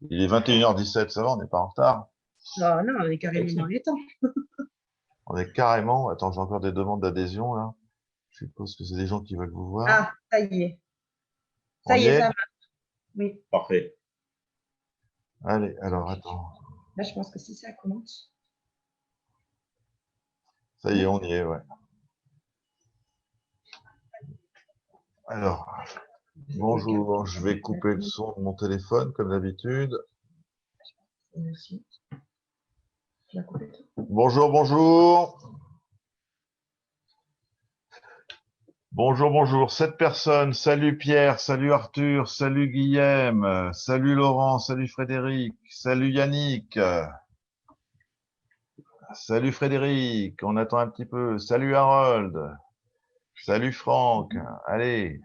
Il est 21h17, ça va, on n'est pas en retard. Non, non, on est carrément dans les temps. On est carrément. Attends, j'ai encore des demandes d'adhésion là. Je suppose que c'est des gens qui veulent vous voir. Ah, ça y est. Ça On y y est, ça est? marche. Oui. Parfait. Allez, alors attends. Là, je pense que si ça commence. Ça y est, on y est, ouais. Alors, bonjour, je vais couper le son de mon téléphone comme d'habitude. Aussi. Je la coupe et tout. Bonjour, bonjour. Bonjour, bonjour. 7 personnes. Salut Pierre, salut Arthur, salut Guillaume, salut Laurent, salut Frédéric, salut Yannick, salut Frédéric. On attend un petit peu. Salut Harold, salut Franck. Allez,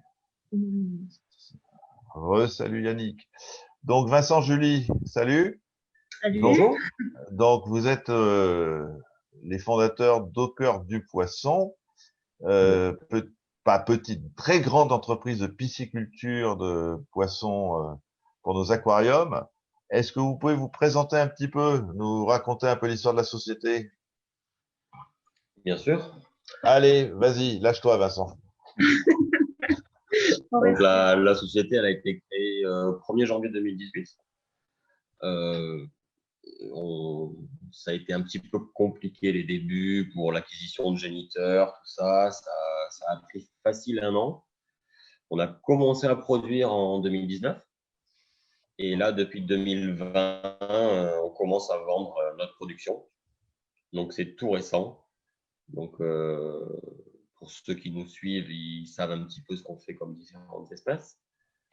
salut Yannick. Donc Vincent, Julie, salut. Salut. Donc vous êtes les fondateurs d'Au cœur du poisson. Pas petite, très grande entreprise de pisciculture de poissons pour nos aquariums. Est-ce que vous pouvez vous présenter un petit peu, nous raconter un peu l'histoire de la société? Bien sûr. Allez, vas-y, lâche-toi, Vincent. Donc, la société, elle a été créée 1er janvier 2018. Ça a été un petit peu compliqué les débuts pour l'acquisition de géniteurs, tout ça. Ça a pris facile 1 an. On a commencé à produire en 2019. Et là, depuis 2020, on commence à vendre notre production. Donc, c'est tout récent. Donc, pour ceux qui nous suivent, ils savent un petit peu ce qu'on fait comme différentes espèces.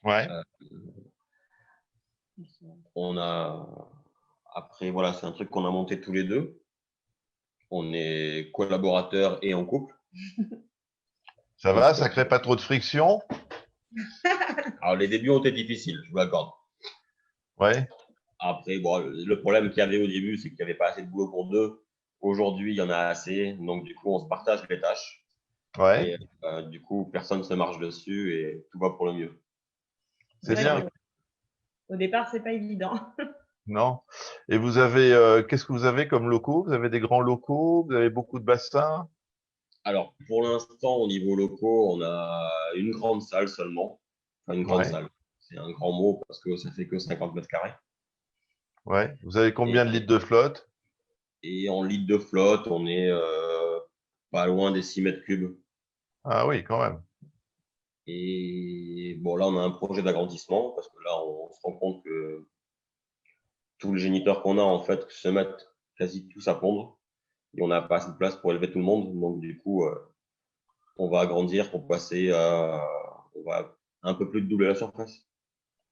Ouais. On a Après, voilà, c'est un truc qu'on a monté tous les deux. On est collaborateurs et en couple. Ça va, ça crée pas trop de friction? Alors, les débuts ont été difficiles, je vous l'accorde. Ouais. Après, bon, le problème qu'il y avait au début, c'est qu'il n'y avait pas assez de boulot pour deux. Aujourd'hui, il y en a assez. Donc, du coup, on se partage les tâches. Ouais. Et du coup, personne se marche dessus et tout va pour le mieux. C'est bien. Au départ, c'est pas évident. Non. Et vous avez, qu'est-ce que vous avez comme locaux? Vous avez des grands locaux? Vous avez beaucoup de bassins? Alors, pour l'instant, au niveau locaux, on a une grande salle seulement. Enfin, une grande salle. C'est un grand mot parce que ça fait que 50 mètres carrés. Ouais. Vous avez combien de litres de flotte? Et en litres de flotte, on est pas loin des 6 mètres cubes. Ah oui, quand même. Et bon, là, on a un projet d'agrandissement parce que là, on se rend compte que tous les géniteurs qu'on a, en fait, se mettent quasi tous à pondre. Et on n'a pas assez de place pour élever tout le monde. Donc, du coup, on va agrandir pour passer on va un peu plus de doubler la surface.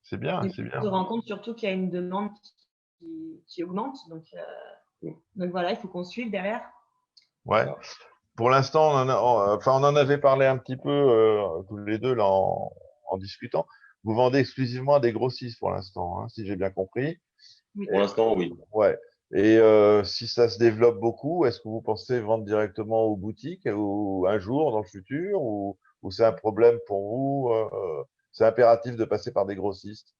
C'est bien, c'est bien. On se rend compte surtout qu'il y a une demande qui augmente. Donc voilà, il faut qu'on suive derrière. Ouais. Voilà. Pour l'instant, on en avait parlé un petit peu tous les deux là en discutant. Vous vendez exclusivement à des grossistes pour l'instant, hein, si j'ai bien compris. Oui. Pour l'instant, oui. Ouais. Et si ça se développe beaucoup, est-ce que vous pensez vendre directement aux boutiques ou un jour dans le futur ou c'est un problème pour vous c'est impératif de passer par des grossistes?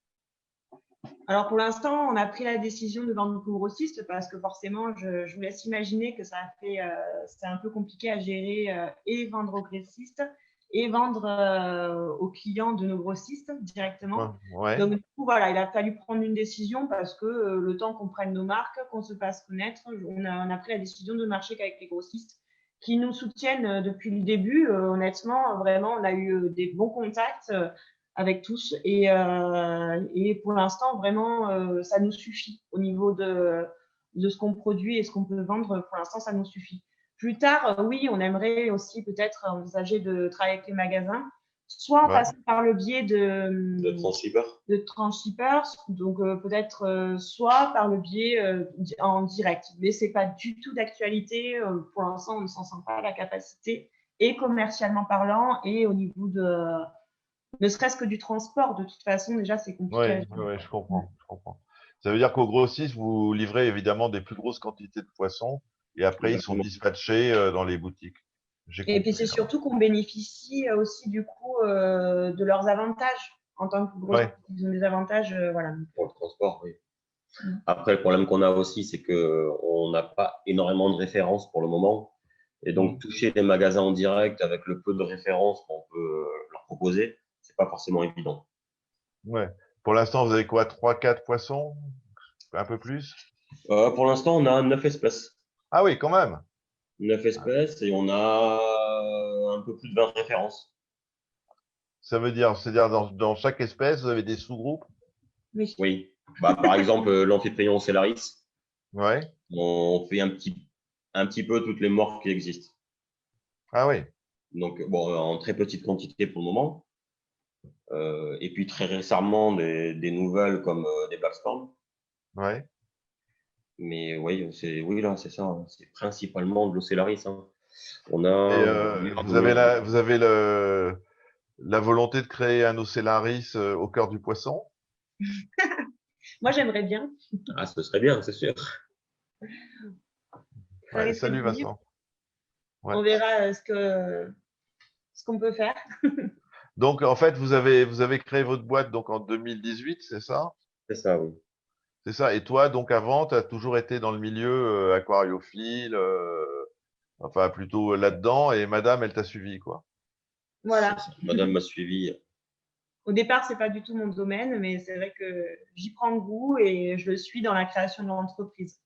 Alors pour l'instant, on a pris la décision de vendre aux grossistes parce que forcément, je vous laisse imaginer que c'est un peu compliqué à gérer et vendre aux grossistes et vendre aux clients de nos grossistes directement. Ouais. Donc du coup, voilà, il a fallu prendre une décision parce que le temps qu'on prenne nos marques, qu'on se fasse connaître, on a pris la décision de marcher qu'avec les grossistes qui nous soutiennent depuis le début. Honnêtement, vraiment, on a eu des bons contacts avec tous et pour l'instant vraiment ça nous suffit au niveau de ce qu'on produit et ce qu'on peut vendre. Pour l'instant ça nous suffit. Plus tard oui, on aimerait aussi peut-être envisager de travailler avec les magasins, soit en passant par le biais de transshippers, donc peut-être soit par le biais en direct, mais c'est pas du tout d'actualité. Pour l'instant on ne s'en sent pas la capacité, et commercialement parlant et au niveau de ne serait-ce que du transport, de toute façon, déjà, c'est compliqué. Oui, je comprends. Ça veut dire qu'au grossiste, vous livrez évidemment des plus grosses quantités de poissons et après, ils sont dispatchés dans les boutiques. Et puis, c'est surtout qu'on bénéficie aussi, du coup, de leurs avantages en tant que grosse, ils ont des avantages, voilà. Pour le transport, oui. Mm. Après, le problème qu'on a aussi, c'est qu'on n'a pas énormément de références pour le moment. Et donc, toucher les magasins en direct avec le peu de références qu'on peut leur proposer, c'est pas forcément évident. Ouais. Pour l'instant, vous avez quoi? 3, 4 poissons? Un peu plus? Pour l'instant, on a 9 espèces. Ah oui, quand même. 9 espèces et on a un peu plus de 20 références. Ça veut dire, c'est-à-dire dans chaque espèce, vous avez des sous-groupes? Oui. Oui. Par exemple, l'Amphiprion cellaris, Ouais. on fait un petit peu toutes les morphes qui existent. Ah oui. Donc, bon, en très petite quantité pour le moment. Et puis très récemment, des nouvelles comme des Blackstorm. Ouais. Mais oui, là, c'est ça. Hein. C'est principalement de l'Ocellaris. Hein. On Et a du vous avez Hardounet. la volonté de créer un Ocellaris au cœur du poisson? Moi, j'aimerais bien. Ah, ce serait bien, c'est sûr. Ça Ouais, risque de salut venir. Vincent. Ouais. On verra ce qu'on peut faire. Donc en fait, vous avez créé votre boîte donc en 2018, c'est ça? C'est ça, oui. C'est ça. Et toi, donc avant, tu as toujours été dans le milieu aquariophile, enfin plutôt là-dedans, et madame, elle t'a suivi, quoi. Voilà. Madame m'a suivi. Au départ, c'est pas du tout mon domaine, mais c'est vrai que j'y prends goût et je le suis dans la création de l'entreprise.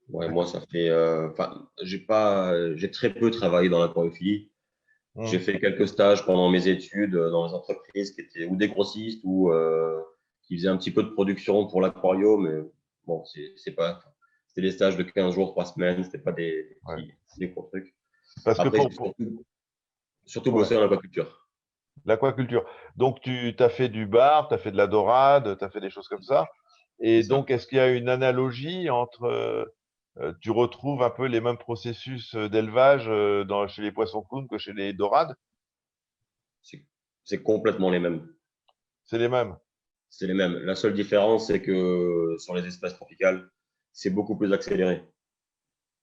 Ouais, moi, ça fait. Enfin, j'ai très peu travaillé dans l'aquariophilie. J'ai Hum. fait quelques stages pendant mes études dans les entreprises qui étaient ou des grossistes ou qui faisaient un petit peu de production pour l'aquarium. Mais bon, c'est pas. C'était des stages de 15 jours, 3 semaines. C'était pas Ouais. des gros trucs. Parce que Après, j'ai surtout ouais, bossé dans l'aquaculture. l'aquaculture. Donc tu as fait du bar, tu as fait de la dorade, tu as fait des choses comme ça. C'est Et ça. donc, est-ce qu'il y a une analogie entre, tu retrouves un peu les mêmes processus d'élevage chez les poissons clowns que chez les dorades? C'est complètement les mêmes. C'est les mêmes. C'est les mêmes. La seule différence, c'est que sur les espèces tropicales, c'est beaucoup plus accéléré.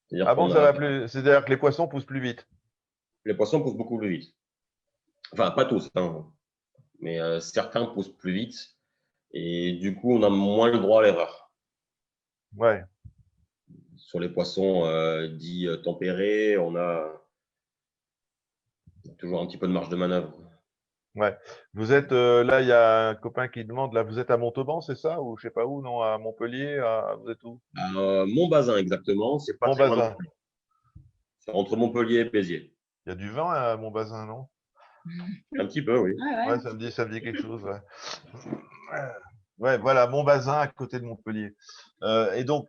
C'est-à-dire Ah bon, qu'on ça a va plus. C'est-à-dire que les poissons poussent plus vite. les poissons poussent beaucoup plus vite. Enfin, pas tous, hein, mais certains poussent plus vite et du coup, on a moins le droit à l'erreur. Ouais. Sur les poissons dits tempérés, on a toujours un petit peu de marge de manœuvre. Ouais. Vous êtes là, il y a un copain qui demande là, vous êtes à Montauban, c'est ça? Ou je sais pas où, non, à Montpellier, vous êtes où? Montbazin, exactement, c'est pas très loin de Montbazin. Montpellier. C'est entre Montpellier et Béziers. Il y a du vin à Montbazin, non? Un petit peu, oui. Ouais, Ouais, ouais. ça me dit quelque chose. Ouais. Ouais, voilà, Montbazin à côté de Montpellier. Et donc,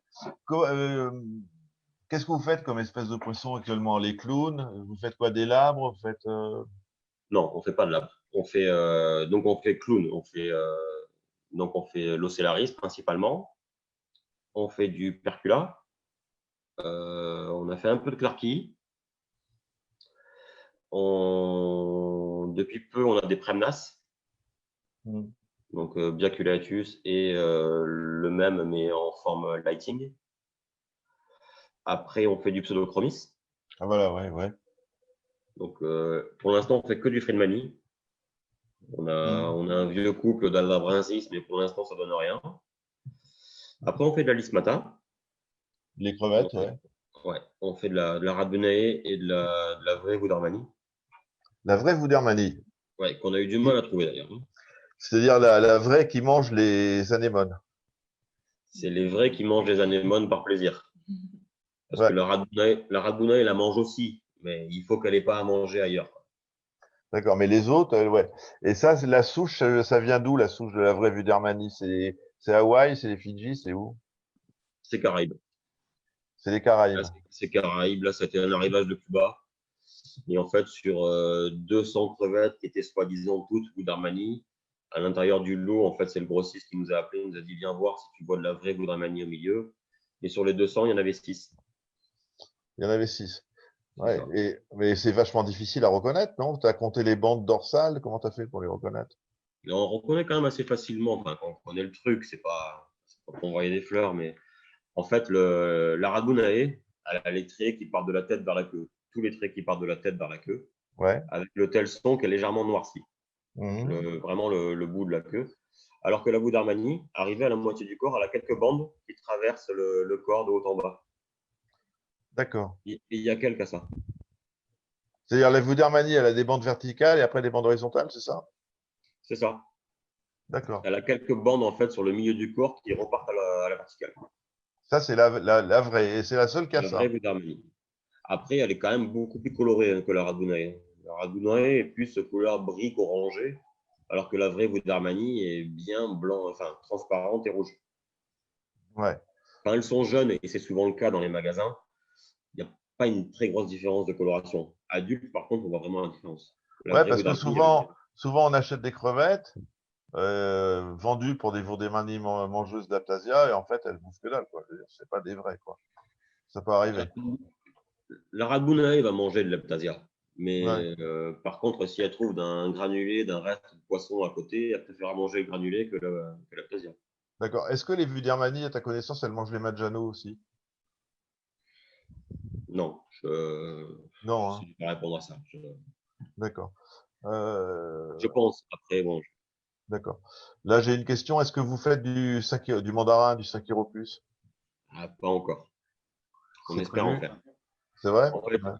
qu'est-ce que vous faites comme espèce de poisson actuellement? Les clowns? Vous faites quoi? Des labres? Vous faites Non, on fait pas de lab. On fait clown, on fait l'ocellaris principalement. On fait du percula. On a fait un peu de clarky. Depuis peu, on a des premnas, Hmm. donc Biaculatus et le même, mais en forme lighting. Après, on fait du pseudochromis. Ah voilà, ouais, ouais. Donc, pour l'instant, on fait que du Friedmanie. Hmm. On a un vieux couple d'Aldabrensis, mais pour l'instant, ça donne rien. Après, on fait de la Lismata. Les On crevettes, fait, ouais. ouais, on fait de la Radbenae et de la vraie Goudarmanie. La vraie Voudermanie. Ouais, qu'on a eu du mal à trouver d'ailleurs. Hein. C'est-à-dire la vraie qui mange les anémones. C'est les vrais qui mangent les anémones par plaisir. Parce que Ouais, la Radbenae, la mange aussi, mais il faut qu'elle n'ait pas à manger ailleurs. d'accord. Mais les autres, ouais. Et ça, c'est la souche, ça vient d'où la souche de la vraie Voudermanie? C'est Hawaï, c'est les Fidji, c'est où? C'est Caraïbes. C'est les Là, Caraïbes. c'est Caraïbes. Là, c'était un arrivage de Cuba. Et en fait, sur 200 crevettes qui étaient soi-disant toutes Goudarmanie, à l'intérieur du lot, en fait, c'est le grossiste qui nous a appelé, il nous a dit viens voir si tu vois de la vraie Goudarmanie au milieu. Et sur les 200, il y en avait 6. Il y en avait 6. C'est Ouais. ça. Mais c'est vachement difficile à reconnaître, non? Tu as compté les bandes dorsales, comment tu as fait pour les reconnaître? Mais on reconnaît quand même assez facilement, enfin, quand on connaît le truc, c'est pas pour envoyer des fleurs, mais en fait, la Radbunae, elle a les traits qui partent de la tête vers la queue. Tous les traits qui partent de la tête vers la queue, Ouais. avec le tel son qui est légèrement noirci. vraiment le bout de la queue. Alors que la boue d'Armani, arrivée à la moitié du corps, elle a quelques bandes qui traversent le corps de haut en bas. D'accord. Il y a quelques à ça. C'est-à-dire la Voudermanie, elle a des bandes verticales et après des bandes horizontales, c'est ça? C'est ça. D'accord. Elle a quelques bandes en fait sur le milieu du corps qui repartent à la verticale. Ça, c'est la vraie. Et c'est la seule qui a La vraie ça. boue d'Armani. Après, elle est quand même beaucoup plus colorée que la Ragunae. La Ragunae est plus couleur brique orangée, alors que la vraie boue d'Armani est bien blanc, enfin transparente et rouge. Ouais. Quand elles sont jeunes, et c'est souvent le cas dans les magasins, il n'y a pas une très grosse différence de coloration. Adulte, par contre, on voit vraiment la différence. La Ouais, vraie parce boue que d'Armani, elle est bien. souvent, on achète des crevettes vendues pour des Voudermanie mangeuses d'Aptasia et en fait, elles bouffent que dalle, quoi. Je veux dire, c'est pas des vrais, quoi. Ça peut arriver. La Ragunae va manger de l'Aptasia. Ouais. Mais par contre, si elle trouve d'un granulé, d'un reste de poisson à côté, elle préfère manger le granulé que l'Aptasia. D'accord. Est-ce que les Voudermanie, à ta connaissance, elles mangent les Maggiano aussi? Non, je Non, ne hein. sais pas répondre à ça. D'accord. Je pense. Après, bon, D'accord. Là, j'ai une question. Est-ce que vous faites du mandarin, du 5 plus? pas encore. On C'est espère en prévu? faire. C'est vrai? En fait, Ouais.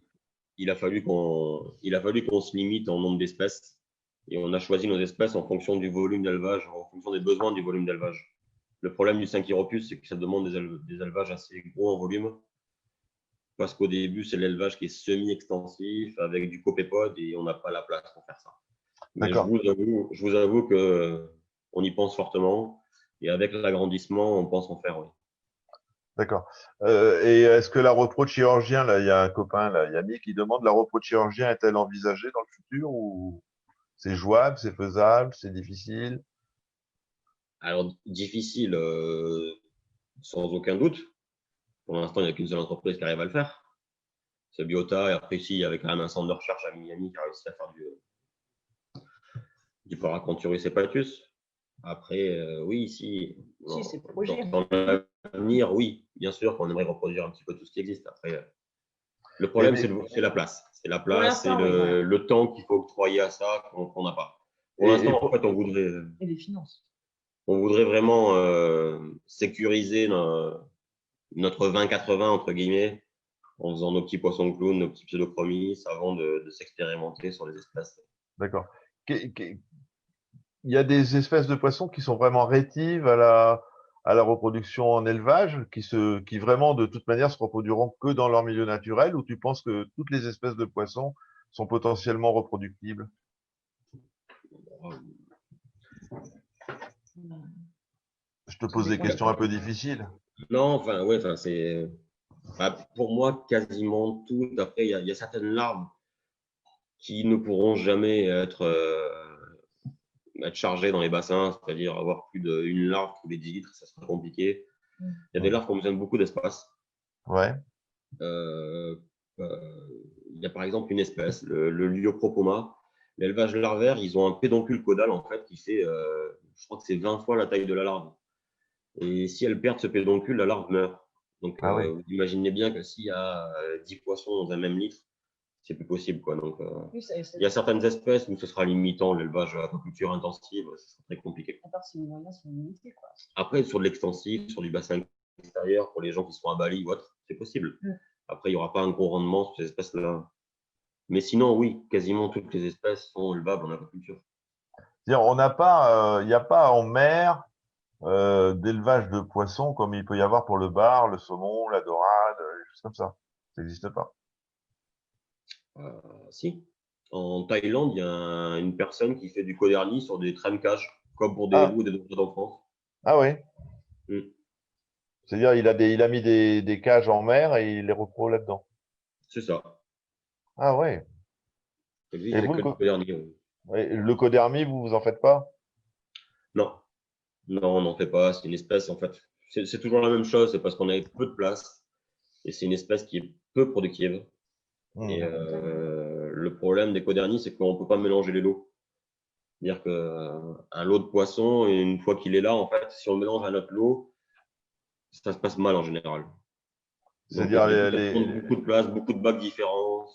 il a fallu qu'on se limite en nombre d'espèces. Et on a choisi nos espèces en fonction du volume d'élevage, en fonction des besoins du volume d'élevage. Le problème du Synchiropus, c'est que ça demande des élevages assez gros en volume. Parce qu'au début, c'est l'élevage qui est semi-extensif avec du copépode et on n'a pas la place pour faire ça. Mais D'accord. je vous avoue que on y pense fortement et avec l'agrandissement, on pense en faire, oui. D'accord. Et est-ce que la repro de chirurgien, là, il y a un copain, là, Yannick, qui demande la repro de chirurgien est-elle envisagée dans le futur ou c'est jouable, c'est faisable, c'est difficile? Alors, difficile, sans aucun doute. Pour l'instant, il n'y a qu'une seule entreprise qui arrive à le faire. C'est Biota. Et après, ici, il y avait quand même un centre de recherche à Miami qui a réussi à faire du Paraconturus hepatus. Après, oui, ici, Si, c'est projet. dans l'avenir, oui, bien sûr qu'on aimerait reproduire un petit peu tout ce qui existe. Après, le Et problème, c'est la place. C'est la Pour place et l'instant, oui, voilà. le temps qu'il faut octroyer à ça qu'on n'a pas. Pour et l'instant, en pour- fait, Et les finances. on voudrait vraiment sécuriser notre 20-80, entre guillemets, en faisant nos petits poissons clowns, nos petits pseudochromis, avant de s'expérimenter sur les espèces. d'accord. Il y a des espèces de poissons qui sont vraiment rétives à la reproduction en élevage, qui vraiment, de toute manière, se reproduiront que dans leur milieu naturel, ou tu penses que toutes les espèces de poissons sont potentiellement reproductibles? Je te Ça pose des dépend des questions un peu poissons. difficiles. Non, enfin, ouais, enfin, c'est. Pour moi, quasiment tout. Après, il y a certaines larves qui ne pourront jamais être chargées dans les bassins, c'est-à-dire avoir plus d'une larve tous les 10 litres, ça sera compliqué. Il y a des larves qui ont besoin de beaucoup d'espace. Ouais, Euh, il y a par exemple une espèce, le Lyopropoma. L'élevage larvaire, ils ont un pédoncule caudal en fait qui fait, je crois que c'est 20 fois la taille de la larve. Et si elle perd ce pédoncule, la larve meurt. Donc, ah oui, vous imaginez bien que s'il y a 10 poissons dans un même litre, c'est plus possible, quoi. Donc, Oui, il y a certaines espèces où ce sera limitant, l'élevage à aquaculture intensive, ce sera très compliqué. à part si les moyens sont limités, quoi. Après, sur de l'extensif, sur du bassin extérieur, pour les gens qui sont à Bali ou autre, c'est possible. Après, il n'y aura pas un gros rendement sur ces espèces-là. Mais sinon, oui, quasiment toutes les espèces sont élevables en aquaculture. c'est-à-dire, on n'a pas, il n'y a pas en mer d'élevage de poissons comme il peut y avoir pour le bar, le saumon, la dorade, les choses comme ça. Ça n'existe pas. Si. En Thaïlande, il y a une personne qui fait du codernie sur des traînes cages, comme pour des Ah, loups et des dauphins en France. ah oui. Mm. C'est-à-dire, il a mis des cages en mer et il les repro là-dedans. C'est ça. Ah ouais. Et lui, il Et fait vous, que du codernie. Oui. le codermie, vous en faites pas? Non, non, on n'en fait pas. C'est une espèce, en fait. C'est toujours la même chose. C'est parce qu'on a peu de place. Et c'est une espèce qui est peu productive. Et Hmm. le problème des codernies, c'est qu'on ne peut pas mélanger les lots. C'est-à-dire qu'un lot de poisson, une fois qu'il est là, en fait, si on le mélange à notre lot, ça se passe mal en général. Donc, C'est-à-dire du coup, ça demande beaucoup de place, beaucoup de bacs différents.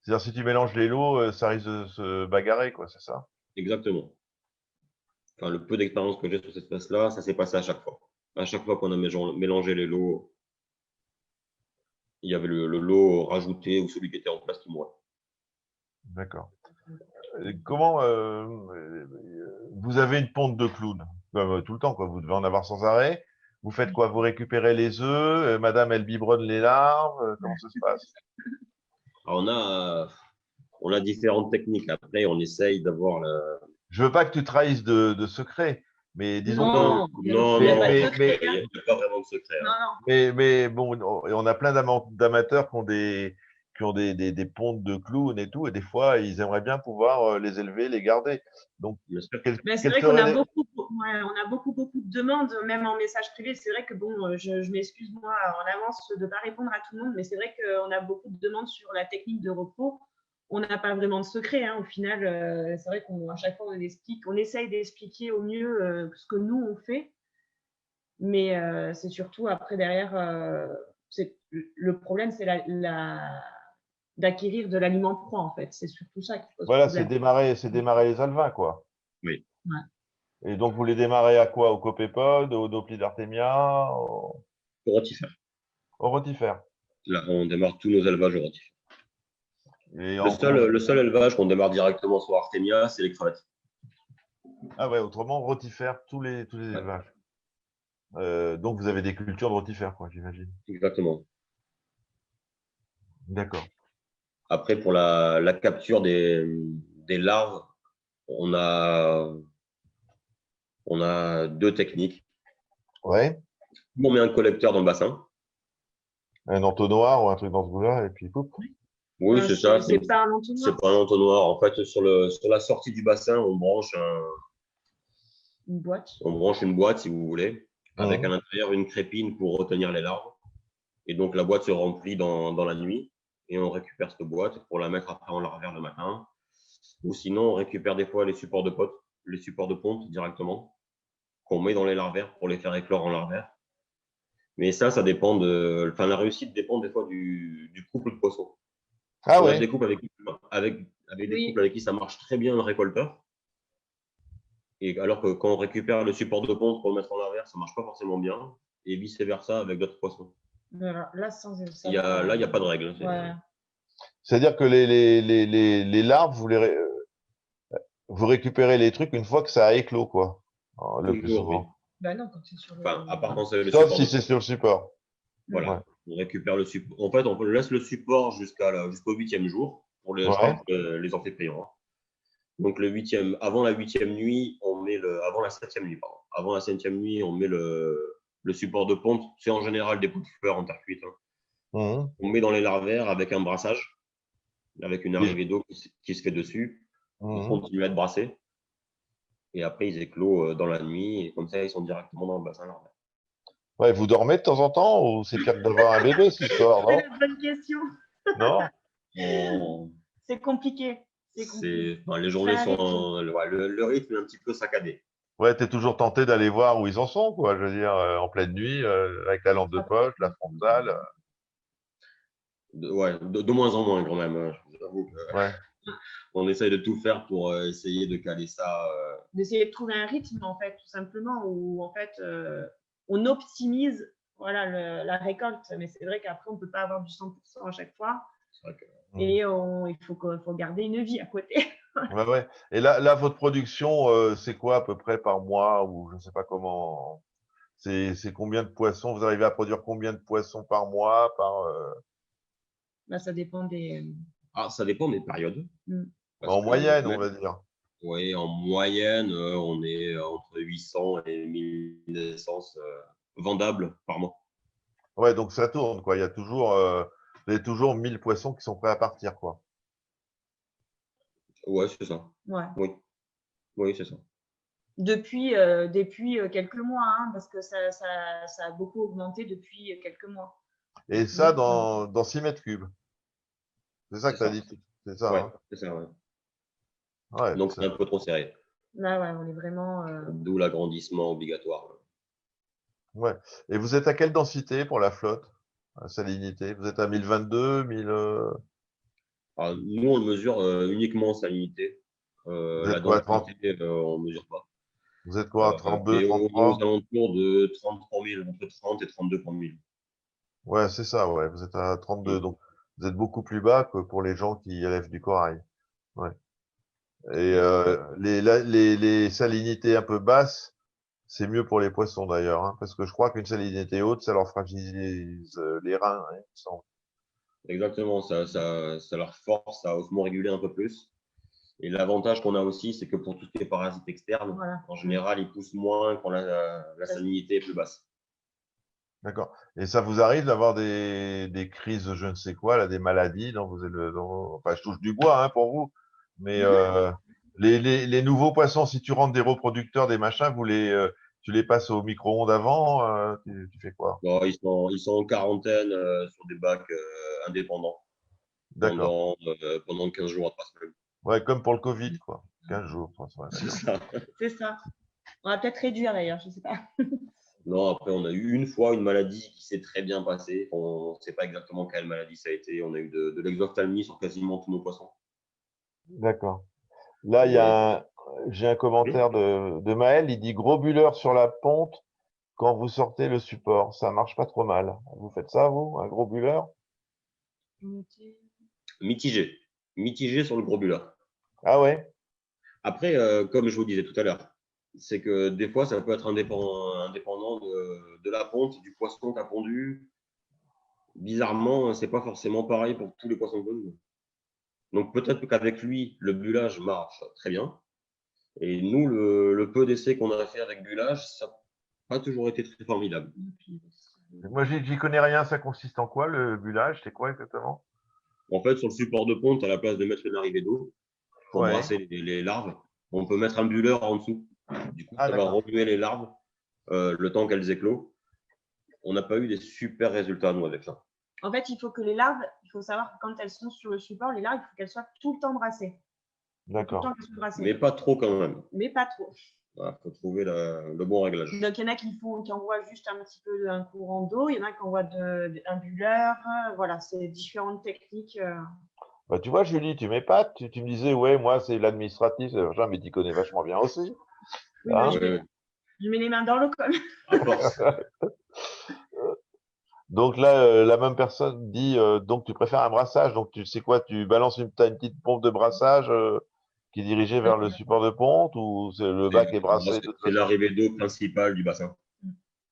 C'est-à-dire, si tu mélanges les lots, ça risque de se bagarrer, quoi, c'est ça? Exactement. Enfin, le peu d'expérience que j'ai sur cette espèce-là, ça s'est passé à chaque fois. À chaque fois qu'on a mélangé les lots, il y avait le lot rajouté ou celui qui était en place qui mourait. D'accord. Comment vous avez une ponte de clown, comme tout le temps, quoi. Vous devez en avoir sans arrêt. Vous faites quoi? Vous récupérez les œufs, madame, elle biberonne les larves, comment ça se passe? Alors, on a différentes techniques. Après, on essaye d'avoir Je veux pas que tu trahisses de secret, mais disons que Non, non, il n'y a non, pas de mais, secret. il n'y a pas vraiment de secret. Non, Hein. non. mais bon, on a plein d'amateurs qui ont des pontes de clowns et tout, et des fois, ils aimeraient bien pouvoir les élever, les garder. Donc, Bien sûr. Ben, c'est quels vrai qu'on seraient a les... ouais, on a beaucoup de demandes, même en message privé. C'est vrai que bon, je m'excuse moi en avance de ne pas répondre à tout le monde, mais c'est vrai qu'on a beaucoup de demandes sur la technique de repos. On n'a pas vraiment de secret, hein. Au final, c'est vrai qu'à chaque fois on essaye d'expliquer au mieux ce que nous on fait, mais c'est surtout après derrière, le problème, c'est d'acquérir de l'aliment froid en fait. C'est surtout ça qui pose Voilà, problème. c'est démarrer les alevins, quoi. Oui. Ouais. Et donc, vous les démarrez à quoi? Au copépode, au Doplidartemia, Au rotifère. au rotifère. Là, on démarre tous nos élevages au rotifère. Et Le seul élevage qu'on démarre directement sur Artemia, c'est les crevettes. Ah ouais, autrement, rotifère, tous les Ouais, élevages. Donc, vous avez des cultures de rotifère, quoi, j'imagine. exactement. D'accord. Après, pour la capture des larves, on a, on a deux techniques. Ouais. On met un collecteur dans le bassin. Un entonnoir ou un truc dans ce goût-là, et puis poup. Oui, c'est ça. C'est pas un C'est entonnoir, pas un entonnoir. En fait, sur la sortie du bassin, une boîte. on branche une boîte, si vous voulez, avec à Mmh. l'intérieur une crépine pour retenir les larves. Et donc, la boîte se remplit dans la nuit et on récupère cette boîte pour la mettre après en larvaire le matin. Ou sinon, on récupère des fois les supports de potes, les supports de ponte directement, qu'on met dans les larvaires pour les faire éclore en larvaire. Mais ça dépend enfin, la réussite dépend des fois du couple de poissons. Ah On a ouais. des couples avec des couples avec qui ça marche très bien le récolteur. Et alors que quand on récupère le support de ponte pour le mettre en larvaire, ça marche pas forcément bien. Et vice versa avec d'autres poissons. Voilà. Là, sans ça Là, il n'y a pas de règle. ouais. C'est-à-dire que les larves, vous récupérez les trucs une fois que ça a éclos, quoi. Le plus Toujours, oui. souvent. Bah non, quand c'est sur Enfin, à part quand c'est le Sauf support si de c'est ponte. sur le support. Voilà. Ouais. On récupère le support. En fait, on laisse le support jusqu'au 8e jour. Je Ouais. parle pour les amphipréons. Hein. Donc, avant la 8e nuit, avant la 7e nuit, pardon. Avant la 7e nuit, on met le support de ponte. C'est en général des pots de fleurs en terre cuite. Hein. Mmh. On met dans les larvaires avec un brassage, avec une Et- arrivée d'eau qui se fait dessus. Ils mmh. continuent à être brassés. Et après, ils éclosent dans la nuit. Et comme ça, ils sont directement dans le bassin larvaire. Ouais, vous dormez de temps en temps ou c'est pire que d'avoir un bébé, cette histoire, C'est non? la bonne question. Non? On, C'est compliqué. enfin, les journées Pas un rythme. sont. Ouais, le rythme est un petit peu saccadé. Ouais, t'es toujours tenté d'aller voir où ils en sont, quoi. Je veux dire, en pleine nuit, avec la lampe de poche, la frontale. De moins en moins quand même. Hein. Je vous avoue Ouais. qu'on essaye de tout faire pour essayer de caler ça. D'essayer de trouver un rythme, en fait, tout simplement, où en fait, on optimise voilà, la récolte. Mais c'est vrai qu'après, on ne peut pas avoir du 100% à chaque fois. C'est vrai que Et il faut garder une vie à côté. Ouais, ouais. Et là, votre production, c'est quoi à peu près par mois ou je ne sais pas comment. C'est combien de poissons? Vous arrivez à produire combien de poissons par mois, Là, ça dépend des. ça dépend des périodes. Parce en que moyenne, on va dire. ouais, en moyenne, on est entre 800 et 1000 naissances vendables par mois. Ouais, donc ça tourne, quoi. Vous avez toujours 1000 poissons qui sont prêts à partir, quoi. Ouais, c'est ça. Ouais. Oui, oui, c'est ça. Depuis quelques mois, hein, parce que ça a beaucoup augmenté depuis quelques mois. Et ça dans 6 mètres cubes. C'est ça C'est que tu as ça. dit. C'est ça, Ouais, hein? c'est ça. Ouais. Ouais, Donc, c'est un peu trop serré. Là, ouais, on est vraiment. D'où l'agrandissement obligatoire. ouais. Et vous êtes à quelle densité pour la flotte, à salinité? Vous êtes à 1022, 1000, Alors, nous, on le mesure uniquement en salinité. Vous êtes La quoi, 30, densité, on ne mesure pas. vous êtes quoi, 32, Mais on est aux 33? alentours de 33 000, entre 30 et 32 pour 1000. Ouais, c'est ça, ouais. Vous êtes à 32, Mm. donc vous êtes beaucoup plus bas que pour les gens qui élèvent du corail. Ouais. Et Et ça, les salinités un peu basses, c'est mieux pour les poissons d'ailleurs, hein, parce que je crois qu'une salinité haute, ça leur fragilise les reins, hein, il me semble. exactement, ça leur force à osmo réguler un peu plus. Et l'avantage qu'on a aussi, c'est que pour tous les parasites externes, Voilà. en général, ils poussent moins quand la salinité est plus basse. D'accord. Et ça vous arrive d'avoir des crises de je ne sais quoi, là, des maladies enfin, je touche du bois, hein, pour vous, mais les nouveaux poissons, si tu rentres des reproducteurs, des machins, tu les passes au micro-ondes avant, tu fais quoi? Bon, ils sont en quarantaine sur des bacs indépendants D'accord. pendant 15 jours à 3 semaines. Ouais, comme pour le Covid, quoi. 15 jours, 3 semaines, C'est d'accord. ça. C'est ça. On va peut-être réduire d'ailleurs, je sais pas. Non, après, on a eu une fois une maladie qui s'est très bien passée. On ne sait pas exactement quelle maladie ça a été. On a eu de l'exophthalmie sur quasiment tous nos poissons. D'accord. Là, Mais j'ai un oui. commentaire de Maël, il dit gros bulleur sur la ponte quand vous sortez le support. Ça marche pas trop mal. Vous faites ça, vous, un gros bulleur? Mitigé. Mitigé sur le gros buleur. Ah ouais? Après, comme je vous disais tout à l'heure, c'est que des fois, ça peut être indépendant de la ponte, du poisson qui a pondu. Bizarrement, c'est pas forcément pareil pour tous les poissons connus. Donc peut-être qu'avec lui, le bullage marche très bien. Et nous, le peu d'essais qu'on a fait avec bullage, ça n'a pas toujours été très formidable. Moi, j'y connais rien. Ça consiste en quoi, le bullage? C'est quoi exactement? En fait, sur le support de ponte, à la place de mettre une arrivée d'eau pour Ouais. brasser les larves, on peut mettre un bulleur en dessous. Du coup, Ah, ça va d'accord. remuer les larves le temps qu'elles éclosent. On n'a pas eu des super résultats, nous, avec ça. En fait, il faut que les larves, il faut savoir que quand elles sont sur le support, les larves, il faut qu'elles soient tout le temps brassées. Tout le temps D'accord. qu'elles soient brassées. Mais pas trop quand même. Mais pas trop. Il faut trouver le bon réglage. Donc, il y en a qui envoient juste un petit peu un courant d'eau, il y en a qui envoient un bulleur. Voilà, c'est différentes techniques. Bah, tu vois, Julie, tu m'épates. Tu me disais, ouais, moi, c'est l'administratif, c'est machin, mais tu connais vachement bien aussi. Oui, mais Hein? je mets les mains dans l'eau quand même. À force. Donc là, la même personne dit, donc tu préfères un brassage. Donc tu sais quoi, t'as une petite pompe de brassage qui est dirigée vers le support de ponte ou le bac est brassé de toute C'est façon? l'arrivée d'eau principale du bassin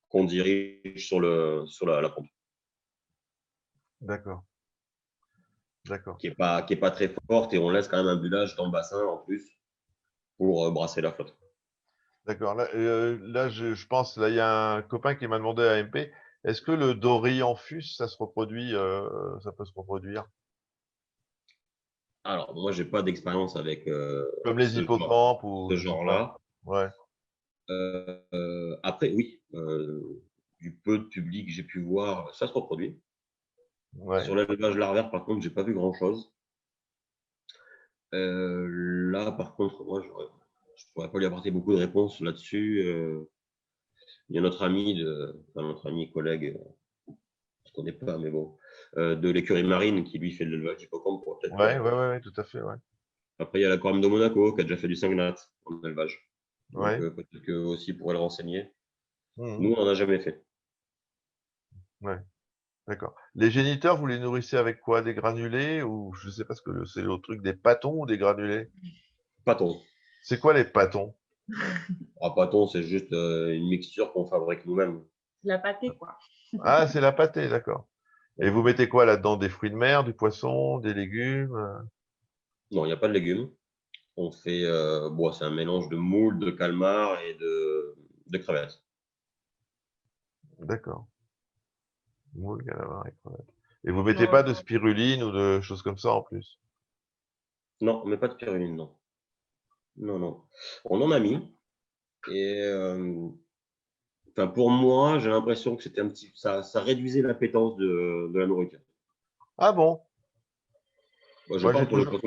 qu'on dirige sur la pompe, D'accord, d'accord, qui est pas très forte et on laisse quand même un bullage dans le bassin en plus pour brasser la flotte. d'accord. Là, je pense, là, il y a un copain qui m'a demandé à MP, est-ce que le Dory en fût, ça se reproduit, ça peut se reproduire? Alors, moi, j'ai pas d'expérience avec Comme les hippocampes ou ce je sais pas. genre-là. Ouais, Après, oui, du peu de public que j'ai pu voir, ça se reproduit. ouais. Sur l'élevage larvaire, par contre, j'ai pas vu grand-chose. Là, par contre, moi, je pourrais pas lui apporter beaucoup de réponses là-dessus. Il y a notre ami collègue, je connais pas, mais bon, de l'écurie marine qui lui fait de l'élevage hippocampe pour peut-être lui Ouais, ouais, apporter. ouais, ouais, tout à fait, ouais. Après, il y a l'aquarium de Monaco qui a déjà fait du cingnat en élevage. Donc, Ouais. peut-être qu'eux aussi pourraient le renseigner. Mhm. Nous, on n'en a jamais fait. Ouais. D'accord. Les géniteurs, vous les nourrissez avec quoi? Des granulés ou je sais pas ce que c'est le truc des pâtons ou des granulés? Pâton. C'est quoi les pâtons? Ah, pâton, c'est juste une mixture qu'on fabrique nous-mêmes. La pâtée, quoi. Ah, c'est la pâtée, d'accord. Et vous mettez quoi là-dedans? Des fruits de mer, du poisson, des légumes? Non, il n'y a pas de légumes. On fait, bon, c'est un mélange de moules, de calmars et de crevettes. D'accord. Moule, calamar et crevettes. Et vous mettez Non, pas de spiruline ou de choses comme ça en plus? Non, mais pas de spiruline, non. Non, non. On en a mis. Et enfin, pour moi, j'ai l'impression que c'était ça réduisait l'appétence de la nourriture. Ah bon? Moi, je Moi, j'ai parle toujours.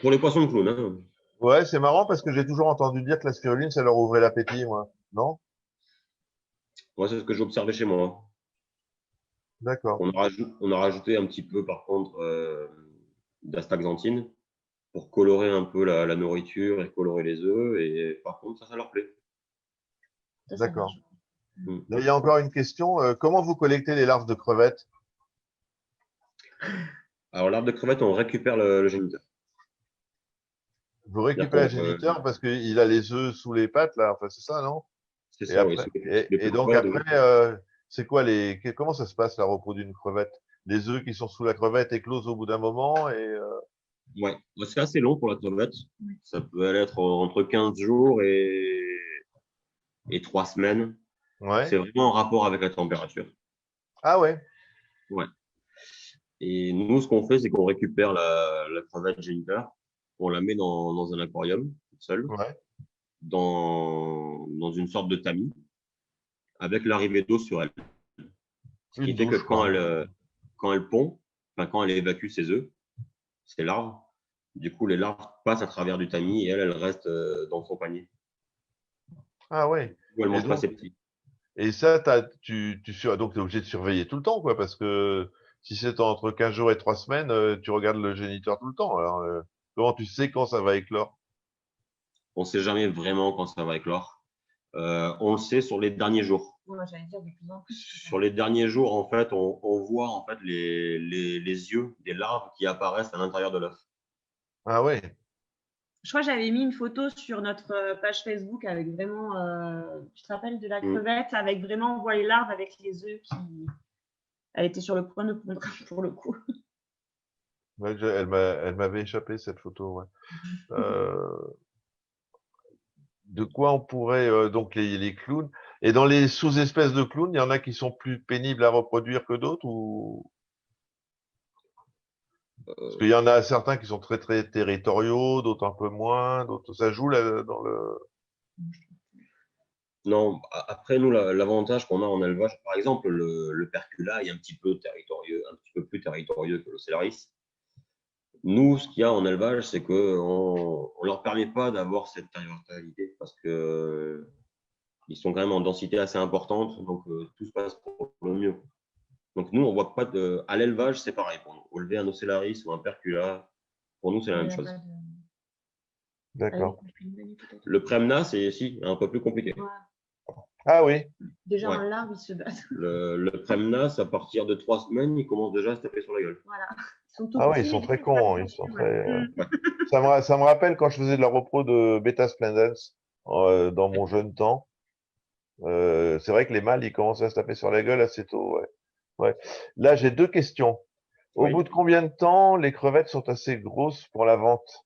pour les poissons de clown. Hein. Ouais, c'est marrant parce que j'ai toujours entendu dire que la spiruline, ça leur ouvrait l'appétit, moi. Non? Moi, c'est ce que j'ai observé chez moi. D'accord. On a rajouté un petit peu, par contre, d'astaxanthine pour colorer un peu la nourriture et colorer les œufs. Et par contre, ça leur plaît. Ça D'accord. marche. Là, il y a encore une question. Comment vous collectez les larves de crevettes? Alors, l'arbre de crevette, on récupère le géniteur. Vous C'est-à-dire récupérez le qu'on, géniteur parce qu'il a les œufs sous les pattes, là. Enfin, c'est ça, non? c'est Et ça, oui. après, Sous les et petites donc pattes, oui. après, c'est quoi comment ça se passe la repos d'une crevette? Les œufs qui sont sous la crevette éclosent au bout d'un moment Ouais. C'est assez long pour la crevette. Oui. Ça peut aller être entre 15 jours et 3 semaines. C'est ouais. vraiment en rapport avec la température. Ah ouais, Ouais. Et nous, ce qu'on fait, c'est qu'on récupère la crevette géniteur, on la met dans un aquarium, toute seule, ouais. dans une sorte de tamis, avec l'arrivée d'eau sur elle. Ce qui Une fait que douche, quoi. quand elle pond, enfin, quand elle évacue ses œufs, ses larves, du coup, les larves passent à travers du tamis et elle reste dans son panier. Ah ouais. Du coup, elle Et mange pas donc, ses petits. et ça, donc t'es obligé de surveiller tout le temps, quoi, parce que si c'est entre 15 jours et 3 semaines, tu regardes le géniteur tout le temps. Alors, comment tu sais quand ça va éclore? On ne sait jamais vraiment quand ça va éclore. On le sait sur les derniers jours. Ouais, j'allais dire de plus en plus. Sur les derniers jours, en fait, on voit en fait les yeux des larves qui apparaissent à l'intérieur de l'œuf. Ah ouais. Je crois que j'avais mis une photo sur notre page Facebook avec vraiment, tu te rappelles de la crevette, avec vraiment, on voit les larves avec les œufs qui. Elle était sur le point de pondre pour le coup. Ouais, elle m'avait échappé cette photo, ouais. Euh, de quoi on pourrait donc les clowns. Et dans les sous-espèces de clowns, il y en a qui sont plus pénibles à reproduire que d'autres ou parce qu'il y en a certains qui sont très très territoriaux, d'autres un peu moins, d'autres ça joue là, dans le. Non, après, nous, l'avantage qu'on a en élevage, par exemple, le percula est un petit peu territorieux, un petit peu plus territorieux que l'ocellaris. Nous, ce qu'il y a en élevage, c'est qu'on ne leur permet pas d'avoir cette territorialité parce que ils sont quand même en densité assez importante, donc tout se passe pour le mieux. Donc nous, on voit pas de. À l'élevage, c'est pareil pour nous. Au lever un ocellaris ou un percula, pour nous, c'est la même chose. D'accord. Le Premna, c'est si, un peu plus compliqué. Ouais. Ah oui, Déjà Ouais. en larve, ils se battent. Le Premnas, à partir de 3 semaines, il commence déjà à se taper sur la gueule. Voilà. Ils sont tout ah oui, petits, ils sont mais très ils cons, se ils sont battent. très. Ouais. Ça me rappelle quand je faisais de la repro de Beta Splendens dans mon jeune temps. C'est vrai que les mâles, ils commencent à se taper sur la gueule assez tôt. Ouais. Ouais. Là, j'ai deux questions. Au bout Oui. de combien de temps les crevettes sont assez grosses pour la vente?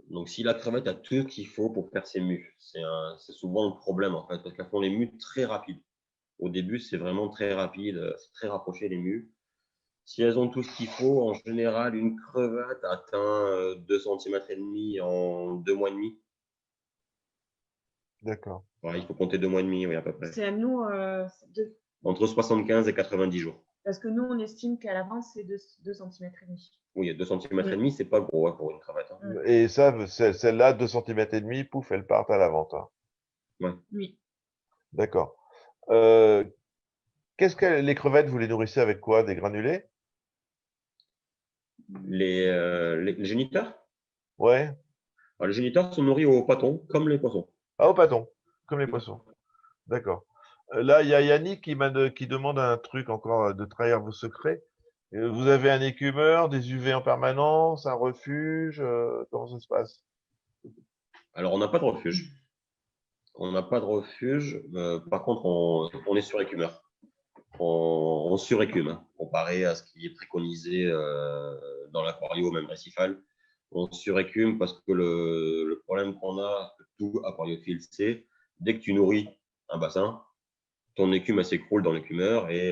Donc, si la crevette a tout ce qu'il faut pour faire ses mues, c'est souvent le problème en fait, parce qu'elles font les mues très rapides. Au début, c'est vraiment très rapide, c'est très rapproché les mues. Si elles ont tout ce qu'il faut, en général, une crevette atteint 2 cm et demi en 2 mois et demi. D'accord. Voilà, il faut compter 2 mois et demi, oui, à peu près. C'est à nous, Entre 75 et 90 jours. parce que nous, on estime qu'à l'avance, c'est 2 cm et demi. Oui, 2 cm et demi, c'est pas gros hein, pour une crevette. Hein. Et ça, celle-là, 2 cm et demi, pouf, elles partent à la vente. Hein. Ouais. Oui. D'accord. Qu'est-ce que les crevettes, vous les nourrissez avec quoi? Des granulés? Les géniteurs, Ouais. alors, les géniteurs sont nourris au pâton, comme les poissons. Ah, au pâton, comme les poissons. D'accord. Là, il y a Yannick qui demande un truc encore de trahir vos secrets. Vous avez un écumeur, des UV en permanence, un refuge, comment ça se passe? Alors, on n'a pas de refuge. On n'a pas de refuge. Par contre, on est sur écumeur. On surécume, hein, comparé à ce qui est préconisé dans l'aquario, même récifal. On surécume parce que le problème qu'on a, tout aquariophile, c'est dès que tu nourris un bassin, ton écume elle s'écroule dans l'écumeur et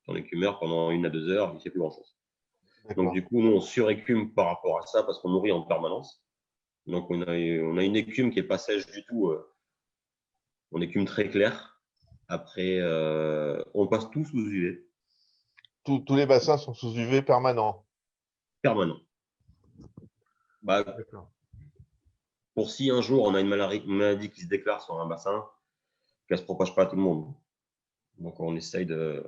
ton écumeur, pendant 1 à 2 heures, il ne fait plus grand-chose. Donc, du coup, nous, on surécume par rapport à ça parce qu'on nourrit en permanence. Donc, on a une écume qui n'est pas sèche du tout. On écume très clair. Après, on passe tout sous UV. Tous les bassins sont sous UV permanent. Permanent. Bah, D'accord. pour si un jour on a une maladie qui se déclare sur un bassin, qu'elle ne se propage pas à tout le monde. Donc on essaye de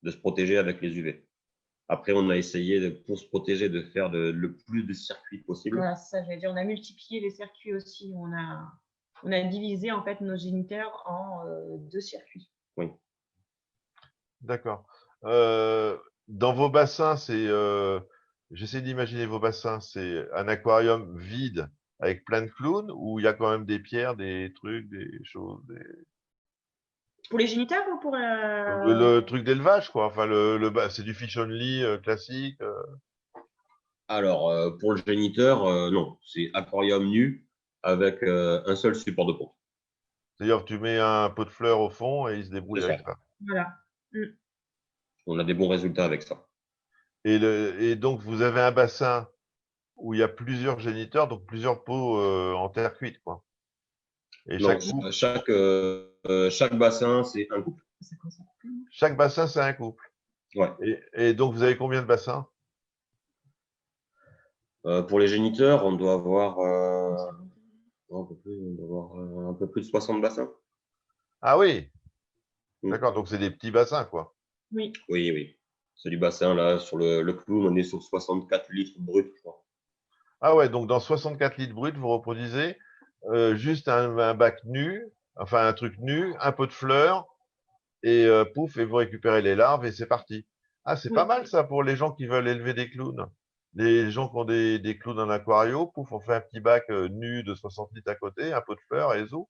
se protéger avec les UV. Après, on a essayé, pour se protéger, de faire le plus de circuits possible. Voilà, c'est ça, j'allais dire. On a multiplié les circuits aussi. On a divisé en fait nos géniteurs en 2 circuits. Oui. D'accord. Dans vos bassins, j'essaie d'imaginer vos bassins, c'est un aquarium vide avec plein de clowns ou il y a quand même des pierres, des trucs, des choses, Pour les géniteurs ou pour le truc d'élevage, quoi. Enfin, c'est du fish only classique. Alors, pour le géniteur, non, c'est aquarium nu avec un seul support de pompe. C'est-à-dire que tu mets un pot de fleurs au fond et il se C'est débrouille ça. avec ça. Voilà. On a des bons résultats avec ça. Et donc, vous avez un bassin où il y a plusieurs géniteurs, donc plusieurs pots en terre cuite, quoi. Et Non, chaque bassin, c'est un couple. chaque bassin, c'est un couple. Ouais. Et donc, vous avez combien de bassins? Pour les géniteurs, on doit avoir, un peu plus de 60 bassins. Ah oui, Mm. d'accord, donc c'est des petits bassins, quoi. Oui. Oui, oui. C'est du bassin, là, sur le clown, on est sur 64 litres brut, je crois. Ah ouais, donc dans 64 litres bruts, vous reproduisez juste un bac nu, enfin un truc nu, un pot de fleurs, et pouf, et vous récupérez les larves, et c'est parti. Ah, c'est Oui. pas mal ça pour les gens qui veulent élever des clowns. Les gens qui ont des clowns en aquario, pouf, on fait un petit bac nu de 60 litres à côté, un pot de fleurs, et zou.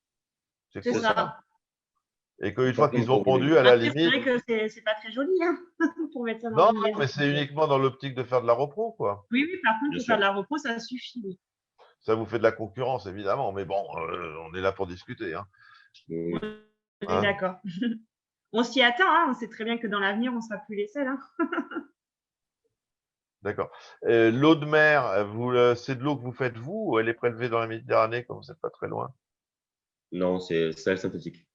C'est C'est cool ça. ça. Et qu'une C'est fois pas comme qu'ils ont pour vous pondu, voulez. à la Après, c'est limite. vrai que c'est pas très joli hein, pour mettre ça dans Non, une maison. mais c'est uniquement dans l'optique de faire de la repro, quoi. Oui, oui, par contre, Bien pour faire sûr. de la repos, ça suffit. Oui. Ça vous fait de la concurrence, évidemment, mais bon, on est là pour discuter, hein. Oui. On est Hein. d'accord. On s'y attend, hein. On sait très bien que dans l'avenir, on ne sera plus les seuls. Hein. D'accord. L'eau de mer, c'est de l'eau que vous faites vous ou elle est prélevée dans la Méditerranée comme vous n'êtes pas très loin? Non, c'est sel synthétique.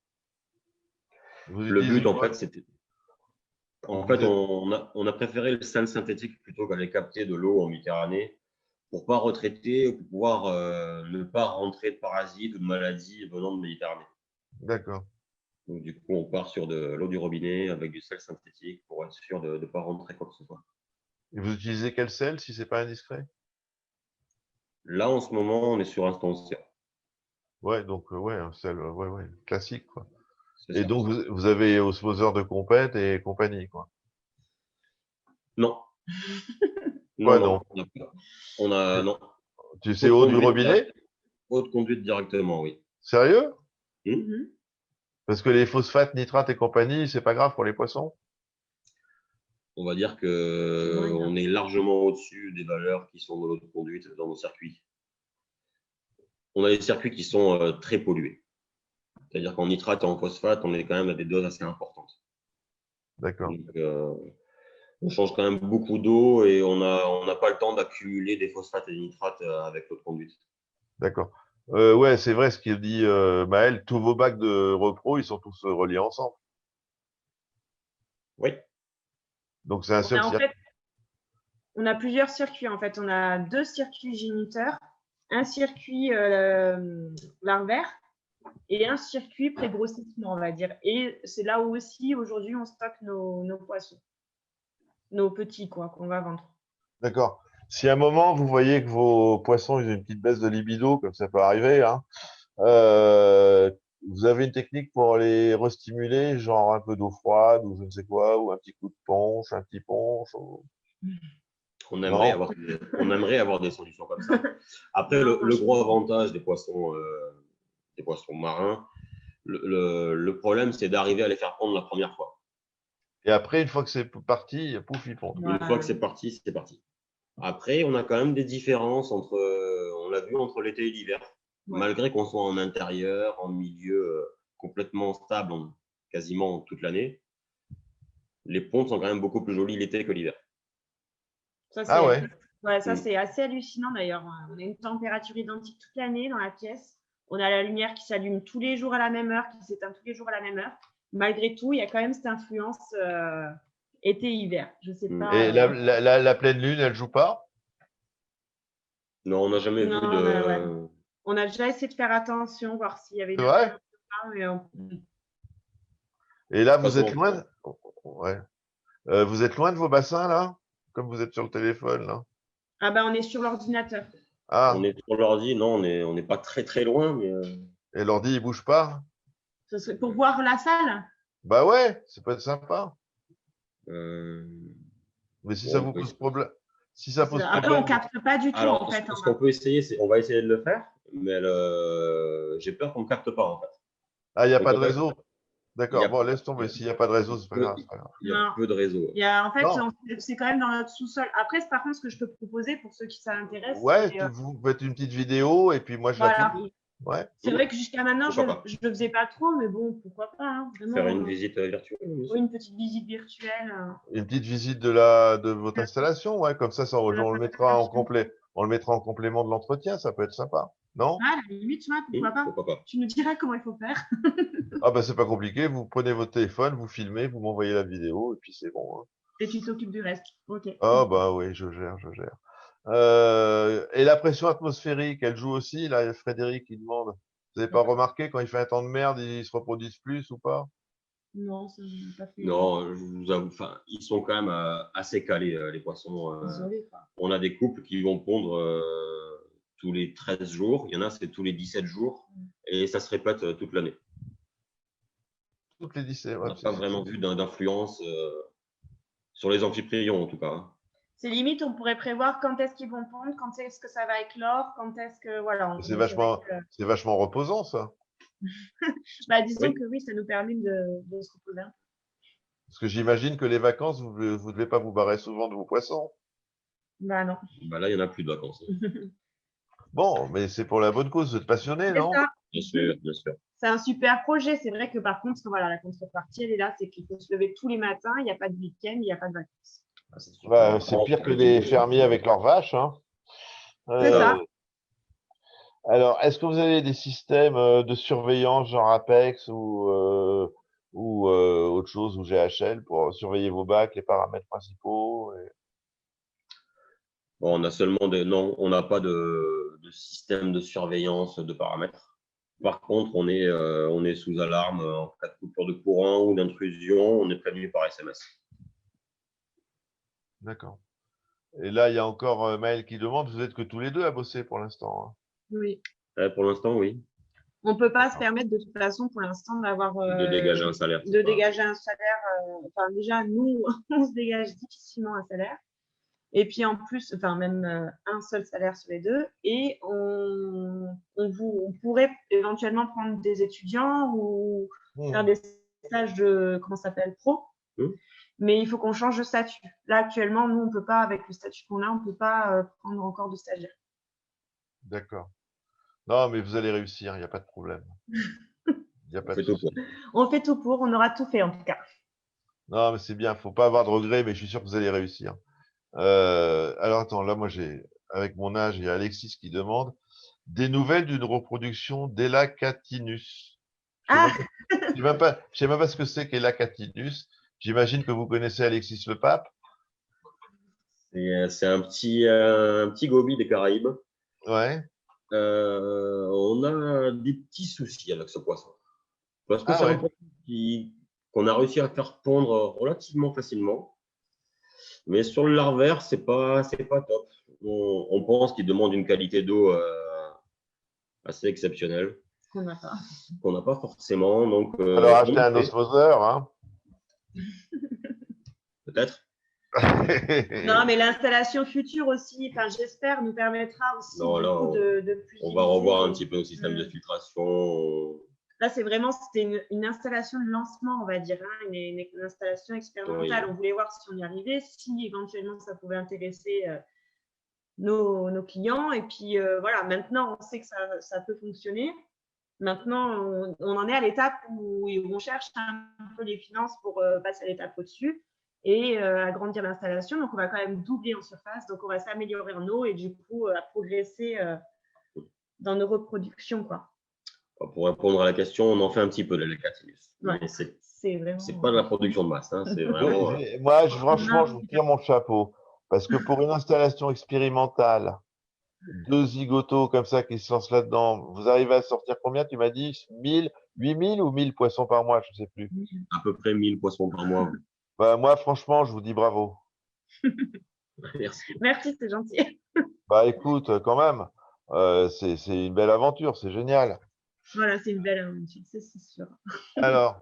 Vous Le utilisez but, en quoi? fait, c'était. En Vous fait, êtes- on a préféré le sel synthétique plutôt qu'aller capter de l'eau en Méditerranée pour pas retraiter, pour pouvoir ne pas rentrer de parasites ou de maladies venant de Méditerranée. D'accord. Donc, du coup, on part sur de l'eau du robinet avec du sel synthétique pour être sûr de ne pas rentrer quoi que ce soit. Et vous utilisez quel sel si c'est pas indiscret? Là, en ce moment, on est sur Instantia. Ouais, donc ouais, un sel, ouais, ouais, classique, quoi. C'est Et ça. donc vous avez osmoseur de compète et compagnie, quoi. Non, Quoi, non, non? non. On a, non. Tu sais, Eau de eau du conduite, robinet? eau de conduite directement, oui. Sérieux? Hmm. Parce que les phosphates, nitrates et compagnie, c'est pas grave pour les poissons? On va dire que on est largement au-dessus des valeurs qui sont dans l'eau de conduite dans nos circuits. On a des circuits qui sont très pollués. C'est-à-dire qu'en nitrate et en phosphate, on est quand même à des doses assez importantes. D'accord. Donc, on change quand même beaucoup d'eau et on n'a pas le temps d'accumuler des phosphates et des nitrates avec l'eau de conduite. D'accord. Ouais, c'est vrai ce qu'il dit Maël, tous vos bacs de repro, ils sont tous reliés ensemble. Oui. Donc c'est un seul En circuit. fait, on a plusieurs circuits. En fait, on a 2 circuits géniteurs, un circuit larvaire et un circuit pré-grossissement, on va dire. Et c'est là où aussi, aujourd'hui, on stocke nos poissons, nos petits, quoi, qu'on va vendre. D'accord. Si à un moment vous voyez que vos poissons ils ont une petite baisse de libido, comme ça peut arriver, hein, vous avez une technique pour les restimuler, genre un peu d'eau froide ou je ne sais quoi, ou un petit coup de punch, un petit punch. On Non? aimerait avoir des solutions comme ça. Après, le gros avantage des poissons marins, le problème, c'est d'arriver à les faire prendre la première fois. Et après, une fois que c'est parti, pouf, ils pondent. Une fois que c'est parti, c'est parti. Après, on a quand même des différences on l'a vu entre l'été et l'hiver. Ouais. Malgré qu'on soit en intérieur, en milieu complètement stable quasiment toute l'année, les pontes sont quand même beaucoup plus jolies l'été que l'hiver. Ça, Ah ouais? Ouais, ça, c'est assez hallucinant d'ailleurs. On a une température identique toute l'année dans la pièce. On a la lumière qui s'allume tous les jours à la même heure, qui s'éteint tous les jours à la même heure. Malgré tout, il y a quand même cette influence été-hiver. Je sais pas. Et la pleine lune, elle joue pas? Non, on n'a jamais Non, vu de. ouais. On a déjà essayé de faire attention, voir s'il y avait C'est une vrai? influence, mais Et là, De toute vous êtes façon, loin? Ouais. Vous êtes loin de vos bassins, là? comme vous êtes sur le téléphone, là. Ah ben, on est sur l'ordinateur. Ah, On est sur l'ordi, non, on n'est pas très très loin, mais et l'ordi, il bouge pas? Ce serait pour voir la salle. Bah ouais, c'est pas sympa. euh, Mais si ça bon, vous pose problème, si ça pose Après, on problème, capte pas du tout, alors, en fait. ce qu'on peut essayer, c'est on va essayer de le faire, mais j'ai peur qu'on ne capte pas en fait. ah, il n'y a Donc pas de en fait, réseau. il y D'accord, a, bon, laisse il y tomber. a S'il n'y a pas de réseau, c'est pas peu, grave, c'est pas grave. il y a Non. peu de réseaux. En fait, Non, c'est quand même dans notre sous-sol. Après, par contre, ce que je peux proposer pour ceux qui ça intéresse, ouais, c'est vous faites une petite vidéo et puis moi je la voilà. publie. Ouais. C'est vrai que jusqu'à maintenant, Pourquoi pas je le faisais pas trop, mais bon, pourquoi pas, hein, Faire vraiment. une visite virtuelle, bien sûr. Une petite visite virtuelle. Une petite visite de votre installation, ouais, comme ça, on le mettra en complet. On le mettra en complément de l'entretien, ça peut être sympa. Non? Ah, à la limite, ouais, pourquoi pas. Pourquoi pas. Tu nous diras comment il faut faire. Ah ben c'est pas compliqué, vous prenez votre téléphone, vous filmez, vous m'envoyez la vidéo et puis c'est bon, hein. Et tu t'occupes du reste. Ok. Ah bah oui, je gère, je gère. Et la pression atmosphérique, elle joue aussi, là, Frédéric, il demande. Vous n'avez pas remarqué quand il fait un temps de merde, ils se reproduisent plus ou pas? Non, ça j'ai pas fait. Non, je vous avoue, enfin, ils sont quand même assez calés, les poissons. Désolée, quoi. On a des couples qui vont pondre tous les 13 jours. Il y en a, c'est tous les 17 jours. Et ça se répète toute l'année. Toutes les 17, On ouais, n'a pas vraiment vu d'influence sur les amphiprions, en tout cas. C'est limite, on pourrait prévoir quand est-ce qu'ils vont pondre, quand est-ce que ça va éclore, quand est-ce que. Voilà. C'est vachement reposant, ça. Bah, disons Oui. que oui, ça nous permet de se reposer un peu. Parce que j'imagine que les vacances, vous ne devez pas vous barrer souvent de vos poissons. Bah non. Bah là, il n'y en a plus de vacances. Bon, mais c'est pour la bonne cause, vous êtes passionné, C'est non? ça. Bien sûr, bien sûr. C'est un super projet. C'est vrai que par contre, voilà, la contrepartie, elle est là, c'est qu'il faut se lever tous les matins, il n'y a pas de week-end, il n'y a pas de vacances. Ah, Bah, c'est pire que les fermiers avec leurs vaches, hein. C'est ça. Alors, est-ce que vous avez des systèmes de surveillance, genre Apex ou autre chose, ou GHL, pour surveiller vos bacs, les paramètres principaux Bon, on a seulement des. Non, on n'a pas de système de surveillance de paramètres. Par contre, on est sous alarme en cas de coupure de courant ou d'intrusion. On est prévenu par SMS. D'accord. Et là, il y a encore Maël qui demande, vous êtes que tous les deux à bosser pour l'instant, hein. Oui. Pour l'instant, oui. On ne peut pas se permettre de toute façon pour l'instant d'avoir De dégager un salaire. dégager un salaire. Enfin, déjà, nous, on se dégage difficilement un salaire. Et puis en plus, enfin même un seul salaire sur les deux. Et on pourrait éventuellement prendre des étudiants ou faire des stages de, comment ça s'appelle, pro. Mais il faut qu'on change de statut. Là, actuellement, nous, on ne peut pas, avec le statut qu'on a, on ne peut pas prendre encore de stagiaires. D'accord. Non, mais vous allez réussir, il n'y a pas de problème. Il y a pas de souci. On fait tout pour, on aura tout fait en tout cas. Non, mais c'est bien, faut pas avoir de regrets, mais je suis sûr que vous allez réussir. Alors attends, là, moi, avec mon âge, il y a Alexis qui demande des nouvelles d'une reproduction d'Elacatinus. Je sais même pas ce que c'est qu'Elacatinus. J'imagine que vous connaissez Alexis Le Pape. C'est un petit goby des Caraïbes. Ouais. On a des petits soucis avec ce poisson. Parce que c'est un poisson qu'on a réussi à faire pondre relativement facilement. Mais sur le larvaire, c'est pas top. On pense qu'il demande une qualité d'eau assez exceptionnelle. Qu'on n'a pas. Qu'on n'a pas forcément. Donc, alors, acheter un osmoseur, hein. Peut-être. Non, mais l'installation future aussi, enfin, j'espère, nous permettra aussi de on va revoir un petit peu nos systèmes de filtration. Là, c'était une installation de lancement, on va dire, hein, une installation expérimentale. Oui. On voulait voir si on y arrivait, si éventuellement ça pouvait intéresser nos clients. Et puis voilà, maintenant, on sait que ça peut fonctionner. Maintenant, on en est à l'étape où on cherche un peu les finances pour passer à l'étape au-dessus et agrandir l'installation. Donc, on va quand même doubler en surface. Donc, on va s'améliorer en eau et du coup, à progresser dans nos reproductions, quoi. Pour répondre à la question, on en fait un petit peu de l'Elacatinus. Ouais, mais c'est pas de la production de masse. Hein, c'est vraiment. Moi, franchement, je vous tire mon chapeau. Parce que pour une installation expérimentale, 2 zigotos comme ça qui se lancent là-dedans, vous arrivez à sortir combien? Tu m'as dit 1000, 8000 ou 1000 poissons par mois? Je ne sais plus. À peu près 1000 poissons par mois. Bah, moi, franchement, je vous dis bravo. Merci. Merci, c'est gentil. Bah écoute, quand même, c'est une belle aventure, c'est génial. Voilà, c'est une belle aventure, c'est sûr. Alors,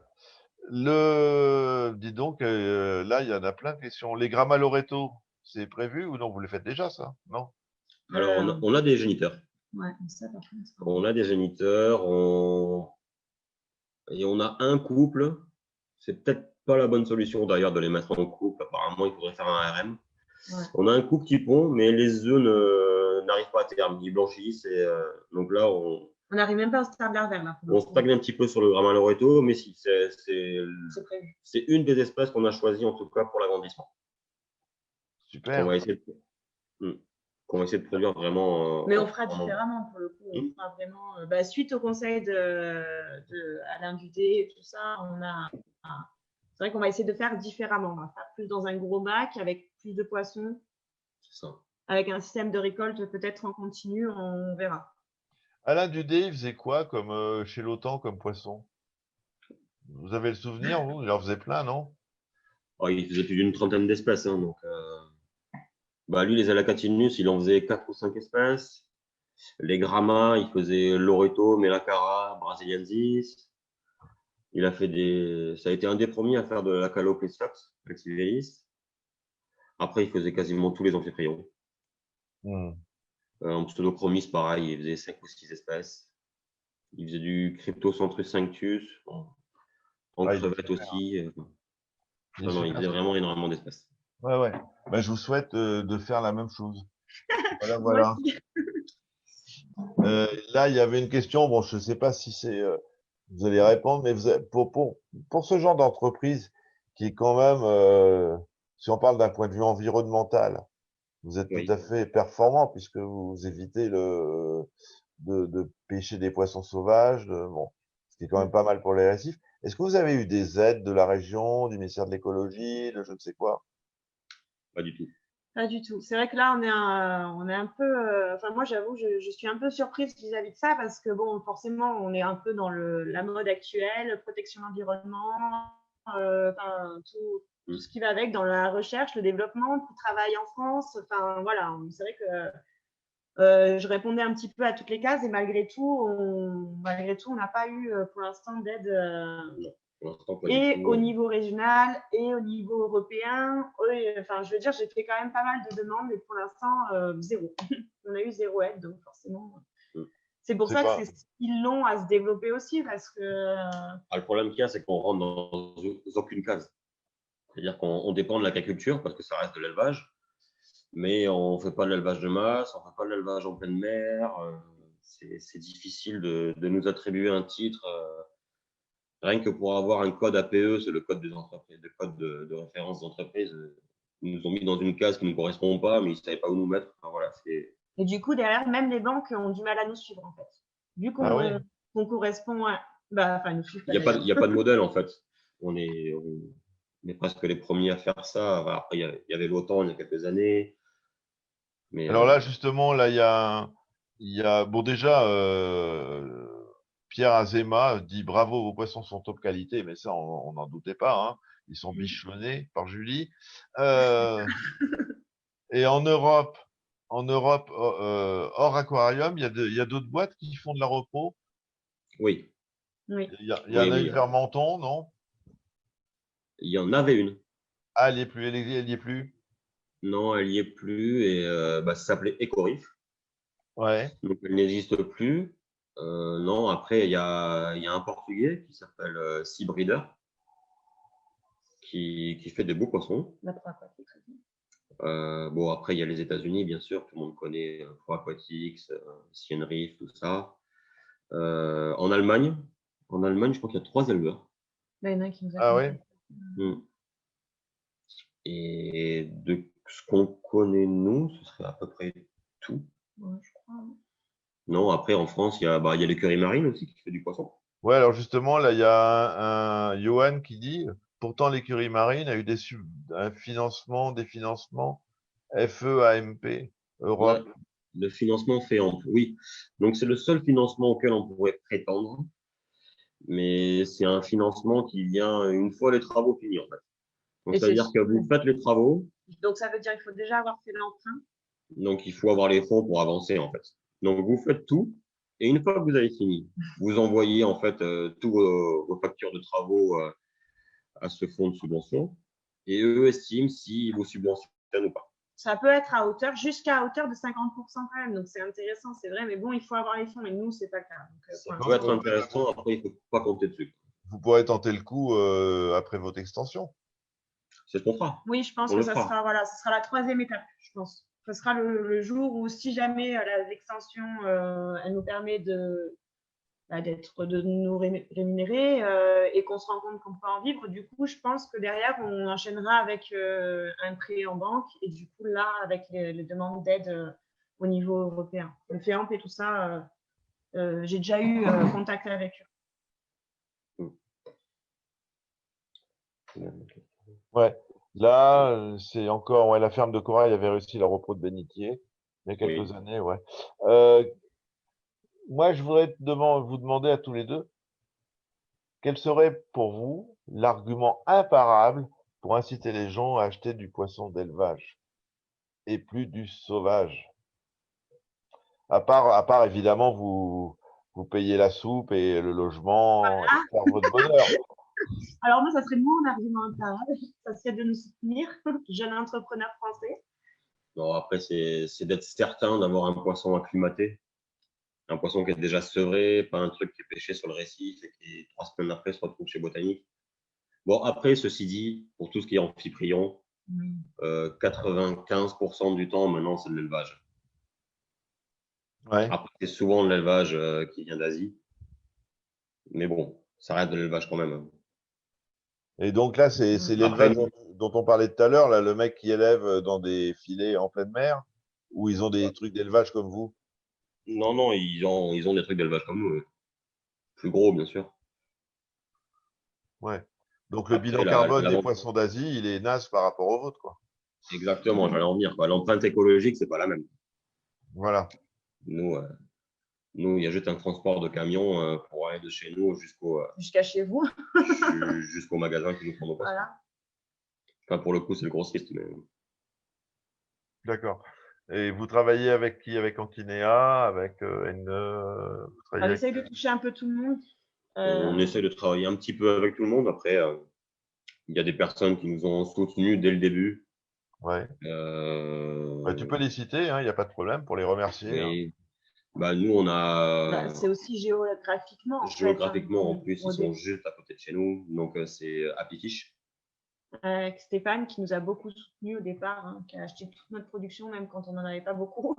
dis donc, là, il y en a plein de questions. Les Gramma Loreto, c'est prévu ou non? Vous les faites déjà, ça? Non? Alors, on a des géniteurs. Ouais, ça, par contre. On a des géniteurs. Et on a un couple. C'est peut-être pas la bonne solution d'ailleurs de les mettre en couple. Apparemment, il faudrait faire un RM. Ouais. On a un couple qui pond, mais les œufs n'arrivent pas à terme. Ils blanchissent. Et, donc là, On n'arrive même pas au stade larvaire, là. on stagne un petit peu sur le Gramma Loreto, mais si, C'est prévu. c'est une des espèces qu'on a choisies en tout cas pour l'agrandissement. Qu'on Super. va essayer de produire vraiment. Mais on fera différemment pour le coup. On Mmh. fera vraiment, suite au conseil de Alain Dudé et tout ça, c'est vrai qu'on va essayer de faire différemment. On va faire plus dans un gros bac avec plus de poissons, C'est ça. avec un système de récolte peut-être en continu, on verra. Alain Dudé, il faisait quoi comme chez l'OTAN comme poisson? Vous avez le souvenir, vous? Il en faisait plein, non? Oh, il faisait plus d'une trentaine d'espèces. Hein, donc, lui, les Alacatinus, il en faisait 4 ou 5 espèces. Les Gramma, il faisait Loreto, Melacara, Brasiliensis. Ça a été un des premiers à faire de la Caloplestox, Plexivelis. Après, il faisait quasiment tous les amphiprions. En pseudochromis, pareil, il faisait 5 ou 6 espèces. Il faisait du Cryptocentrus cinctus, en Ah, il est crevette super. aussi. Il est Non, il super. faisait vraiment énormément d'espèces. Ouais, ouais. Ben, je vous souhaite de faire la même chose. Voilà, Moi voilà. aussi. Là, il y avait une question. Bon, je ne sais pas si vous allez répondre, mais pour ce genre d'entreprise qui est quand même, si on parle d'un point de vue environnemental, vous êtes tout Oui. à fait performant puisque vous évitez de pêcher des poissons sauvages, bon, ce qui est quand même pas mal pour les récifs. Est-ce que vous avez eu des aides de la région, du ministère de l'écologie, de je ne sais quoi? Pas du tout. Pas du tout. C'est vrai que là, on est un peu. Enfin, moi, j'avoue, je suis un peu surprise vis-à-vis de ça parce que, bon, forcément, on est un peu dans la mode actuelle, protection de l'environnement, tout ce qui va avec dans la recherche, le développement, tout travail en France. Enfin, voilà, c'est vrai que je répondais un petit peu à toutes les cases et malgré tout, on n'a pas eu pour l'instant d'aide. Non, pour l'instant, pas Et du tout. au niveau régional et au niveau européen. Enfin, je veux dire, j'ai fait quand même pas mal de demandes et pour l'instant, zéro. On a eu zéro aide, donc forcément. C'est pour ça que c'est si long à se développer aussi parce que. Le problème qu'il y a, c'est qu'on rentre dans aucune case. C'est-à-dire qu'on dépend de l'agriculture parce que ça reste de l'élevage, mais on ne fait pas de l'élevage de masse, on ne fait pas de l'élevage en pleine mer. C'est difficile de nous attribuer un titre. Rien que pour avoir un code APE, c'est le code des entreprises, le code de référence d'entreprise. Ils nous ont mis dans une case qui ne nous correspond pas, mais ils ne savaient pas où nous mettre. Enfin, voilà, et du coup, derrière, même les banques ont du mal à nous suivre en fait. Vu qu'on correspond à. Nous suivent pas. Il n'y a pas de modèle en fait. On est presque les premiers à faire ça. Après, il y avait l'OTAN il y a quelques années. Mais, Alors là, justement, là, bon, déjà, Pierre Azéma dit bravo, vos poissons sont top qualité, mais ça, on n'en doutait pas, hein. Ils sont bichonnés par Julie. Et en Europe, hors aquarium, il y a d'autres boîtes qui font de la repos. oui. Oui. Il y en a une vers Menton, non? Il y en avait une. Ah, elle n'y est plus, elle y est plus. Non, elle n'y est plus. Et ça s'appelait Ecorif. Ouais. Donc, elle n'existe plus. Non, après, il y a un Portugais qui s'appelle Sea Breeder qui fait des beaux poissons. Bon, après, il y a les États-Unis, bien sûr. Tout le monde connaît Pro Aquatics, Sea Reef, tout ça. En Allemagne, je crois qu'il y a 3 éleveurs. Il y en a qui nous Ah oui. Et de ce qu'on connaît, nous, ce serait à peu près tout. Ouais, je crois. Non, après, en France, il y a l'écurie marine aussi qui fait du poisson. Ouais, alors justement, là, il y a un Johan qui dit, pourtant l'écurie marine a eu des financements FEAMP, Europe. Ouais, le financement fait ample, oui. Donc, c'est le seul financement auquel on pourrait prétendre. Mais c'est un financement qui vient une fois les travaux finis, en fait. Donc, Et ça veut dire que vous faites les travaux, donc, ça veut dire qu'il faut déjà avoir fait l'emprunt. donc il faut avoir les fonds pour avancer, en fait. Donc, vous faites tout, et une fois que vous avez fini, vous envoyez, en fait, tous vos factures de travaux à ce fonds de subvention, et eux estiment s'ils vous subventionnent ou pas. Ça peut être jusqu'à hauteur de 50% quand même. Donc, c'est intéressant, c'est vrai. Mais bon, il faut avoir les fonds. Et nous, c'est pas le cas. Donc, Ça peut être intéressant, après, il ne faut pas compter dessus. Vous pourrez tenter le coup après votre extension. C'est ce qu'on fera. Oui, je pense que ça sera la 3e étape, je pense. Ce sera le jour où, si jamais l'extension elle nous permet de nous rémunérer et qu'on se rend compte qu'on peut en vivre, du coup, je pense que derrière, on enchaînera avec un prêt en banque et du coup, là, avec les demandes d'aide au niveau européen. Le FEAMP et tout ça, j'ai déjà eu contact avec eux. Ouais. Là, c'est encore la ferme de corail avait réussi la repro de bénitier il y a quelques années. Ouais. Moi, je voudrais vous demander à tous les deux, quel serait pour vous l'argument imparable pour inciter les gens à acheter du poisson d'élevage et plus du sauvage? À part évidemment, vous payez la soupe et le logement et faire votre bonheur. Alors moi, ça serait mon argument imparable, ça serait de nous soutenir, jeunes entrepreneurs français. Non, après, c'est d'être certain d'avoir un poisson acclimaté, un poisson qui est déjà sevré, pas un truc qui est pêché sur le récif et qui, 3 semaines après, se retrouve chez Botanique. Bon, après, ceci dit, pour tout ce qui est amphiprion, 95% du temps, maintenant, c'est de l'élevage. Ouais. Après, c'est souvent de l'élevage qui vient d'Asie. Mais bon, ça reste de l'élevage quand même. Et donc là, c'est l'élevage dont on parlait tout à l'heure, là, le mec qui élève dans des filets en pleine mer, ou ils ont des trucs d'élevage comme vous? Non, non, ils ont des trucs d'élevage comme nous. Plus gros, bien sûr. Ouais. Donc le Après, bilan carbone des poissons d'Asie, il est naze par rapport au vôtre, quoi. Exactement, j'allais en venir. L'empreinte écologique, c'est pas la même. Voilà. Nous, il y a juste un transport de camion pour aller de chez nous jusqu'à chez vous, jusqu'au magasin qui nous prend nos poissons. voilà. Enfin, pour le coup, c'est le grossiste. Mais... D'accord. Et vous travaillez avec qui? Avec Antinea, avec On essaye de toucher un peu tout le monde. On essaie de travailler un petit peu avec tout le monde. Après, il y a des personnes qui nous ont soutenus dès le début. Ouais. Tu peux les citer, il n'y a pas de problème pour les remercier. Oui. Bah, nous, on a. C'est aussi géographiquement. Géographiquement, en plus, ils sont juste à côté de chez nous. Donc, c'est Happy Fish. Avec Stéphane qui nous a beaucoup soutenus au départ, qui a acheté toute notre production, même quand on n'en avait pas beaucoup.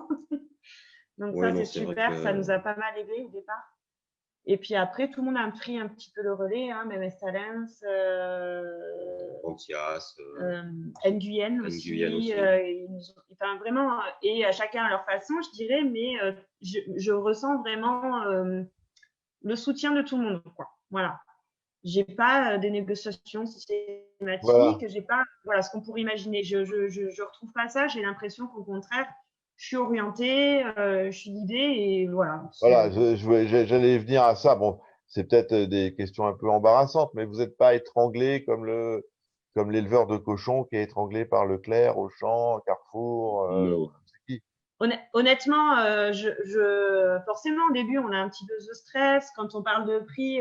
Donc, ça, c'est super. Ça nous a pas mal aidé au départ. Et puis après, tout le monde a pris un petit peu le relais, même Talents, Antias, Nguyen aussi. Enfin, vraiment, et à chacun à leur façon, je dirais, mais je ressens vraiment le soutien de tout le monde, quoi. Voilà. J'ai pas des négociations systématiques, voilà. J'ai pas ce qu'on pourrait imaginer. Je retrouve pas ça. J'ai l'impression qu'au contraire, je suis orientée, je suis guidée et voilà. Voilà, j'allais venir à ça. Bon, c'est peut-être des questions un peu embarrassantes, mais vous n'êtes pas étranglé comme l'éleveur de cochons qui est étranglé par Leclerc, Auchan, Carrefour. Non. Honnêtement, forcément au début on a un petit peu de stress quand on parle de prix.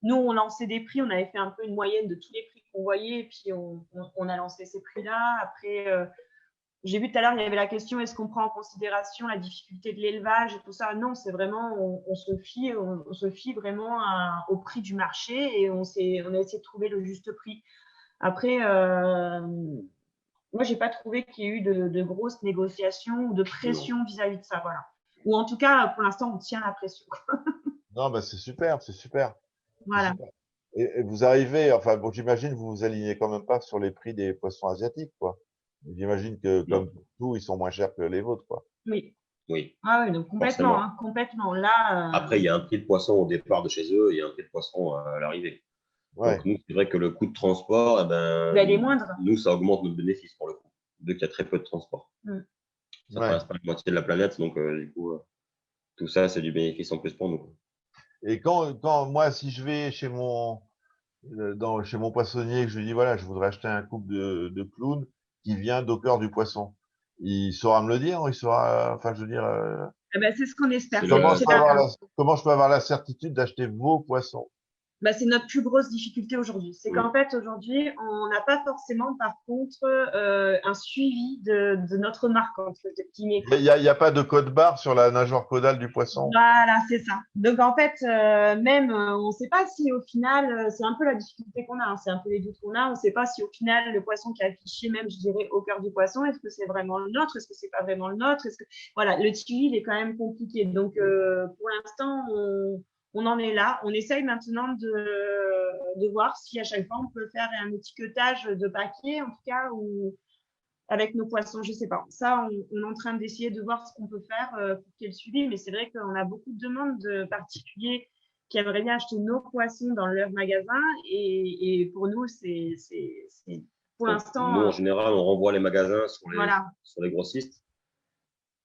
Nous on lançait des prix, on avait fait un peu une moyenne de tous les prix qu'on voyait, et puis on a lancé ces prix-là. Après, j'ai vu tout à l'heure il y avait la question est-ce qu'on prend en considération la difficulté de l'élevage et tout ça. Non, c'est vraiment on se fie vraiment au prix du marché et on a essayé de trouver le juste prix. Après. Moi, j'ai pas trouvé qu'il y ait eu de grosses négociations ou de pression vis-à-vis de ça, voilà. Ou en tout cas, pour l'instant, on tient la pression. Non, bah c'est super, c'est super. Voilà. Super. Et vous arrivez, enfin bon, j'imagine vous vous alignez quand même pas sur les prix des poissons asiatiques, quoi. J'imagine que comme tout, ils sont moins chers que les vôtres, quoi. Oui. Oui. Ah oui, donc complètement, complètement. Là. Après, il y a un prix de poisson au départ de chez eux et il y a un prix de poisson à l'arrivée. Ouais. Donc, nous, c'est vrai que le coût de transport, elle est moindre. Nous, ça augmente notre bénéfice pour le coup, vu qu'il y a très peu de transport. Ça ne traverse pas la moitié de la planète, donc du coup, tout ça, c'est du bénéfice en plus pour nous. Et quand moi, si je vais chez chez mon poissonnier, je lui dis, voilà, je voudrais acheter un couple de clowns qui vient d'au cœur du poisson. Il saura me le dire, il saura, enfin, je veux dire, Eh ben, c'est ce qu'on espère. C'est comment le, je C'est peux avoir la, comment je peux avoir la certitude d'acheter vos poissons? bah, c'est notre plus grosse difficulté aujourd'hui. C'est Mm. qu'en fait, aujourd'hui, on n'a pas forcément, par contre, un suivi de notre marque, entre guillemets, quoi. Il y a pas de code barre sur la nageoire caudale du poisson? Voilà, c'est ça. Donc, en fait, même, on ne sait pas si au final, c'est un peu la difficulté qu'on a, hein, c'est un peu les doutes qu'on a. On ne sait pas si au final, le poisson qui est affiché, même, je dirais, au cœur du poisson, est-ce que c'est vraiment le nôtre? Est-ce que c'est pas vraiment le nôtre? Voilà, le suivi, il est quand même compliqué. Donc, pour l'instant, on en est là. On essaye maintenant de voir si à chaque fois, on peut faire un étiquetage de papier, en tout cas, ou avec nos poissons, je sais pas. Ça, on est en train d'essayer de voir ce qu'on peut faire pour qu'il y ait le suivi, mais c'est vrai qu'on a beaucoup de demandes de particuliers qui aimeraient bien acheter nos poissons dans leur magasin, et pour nous, pour Donc, nous, l'instant, en général, on renvoie les magasins voilà, sur les grossistes.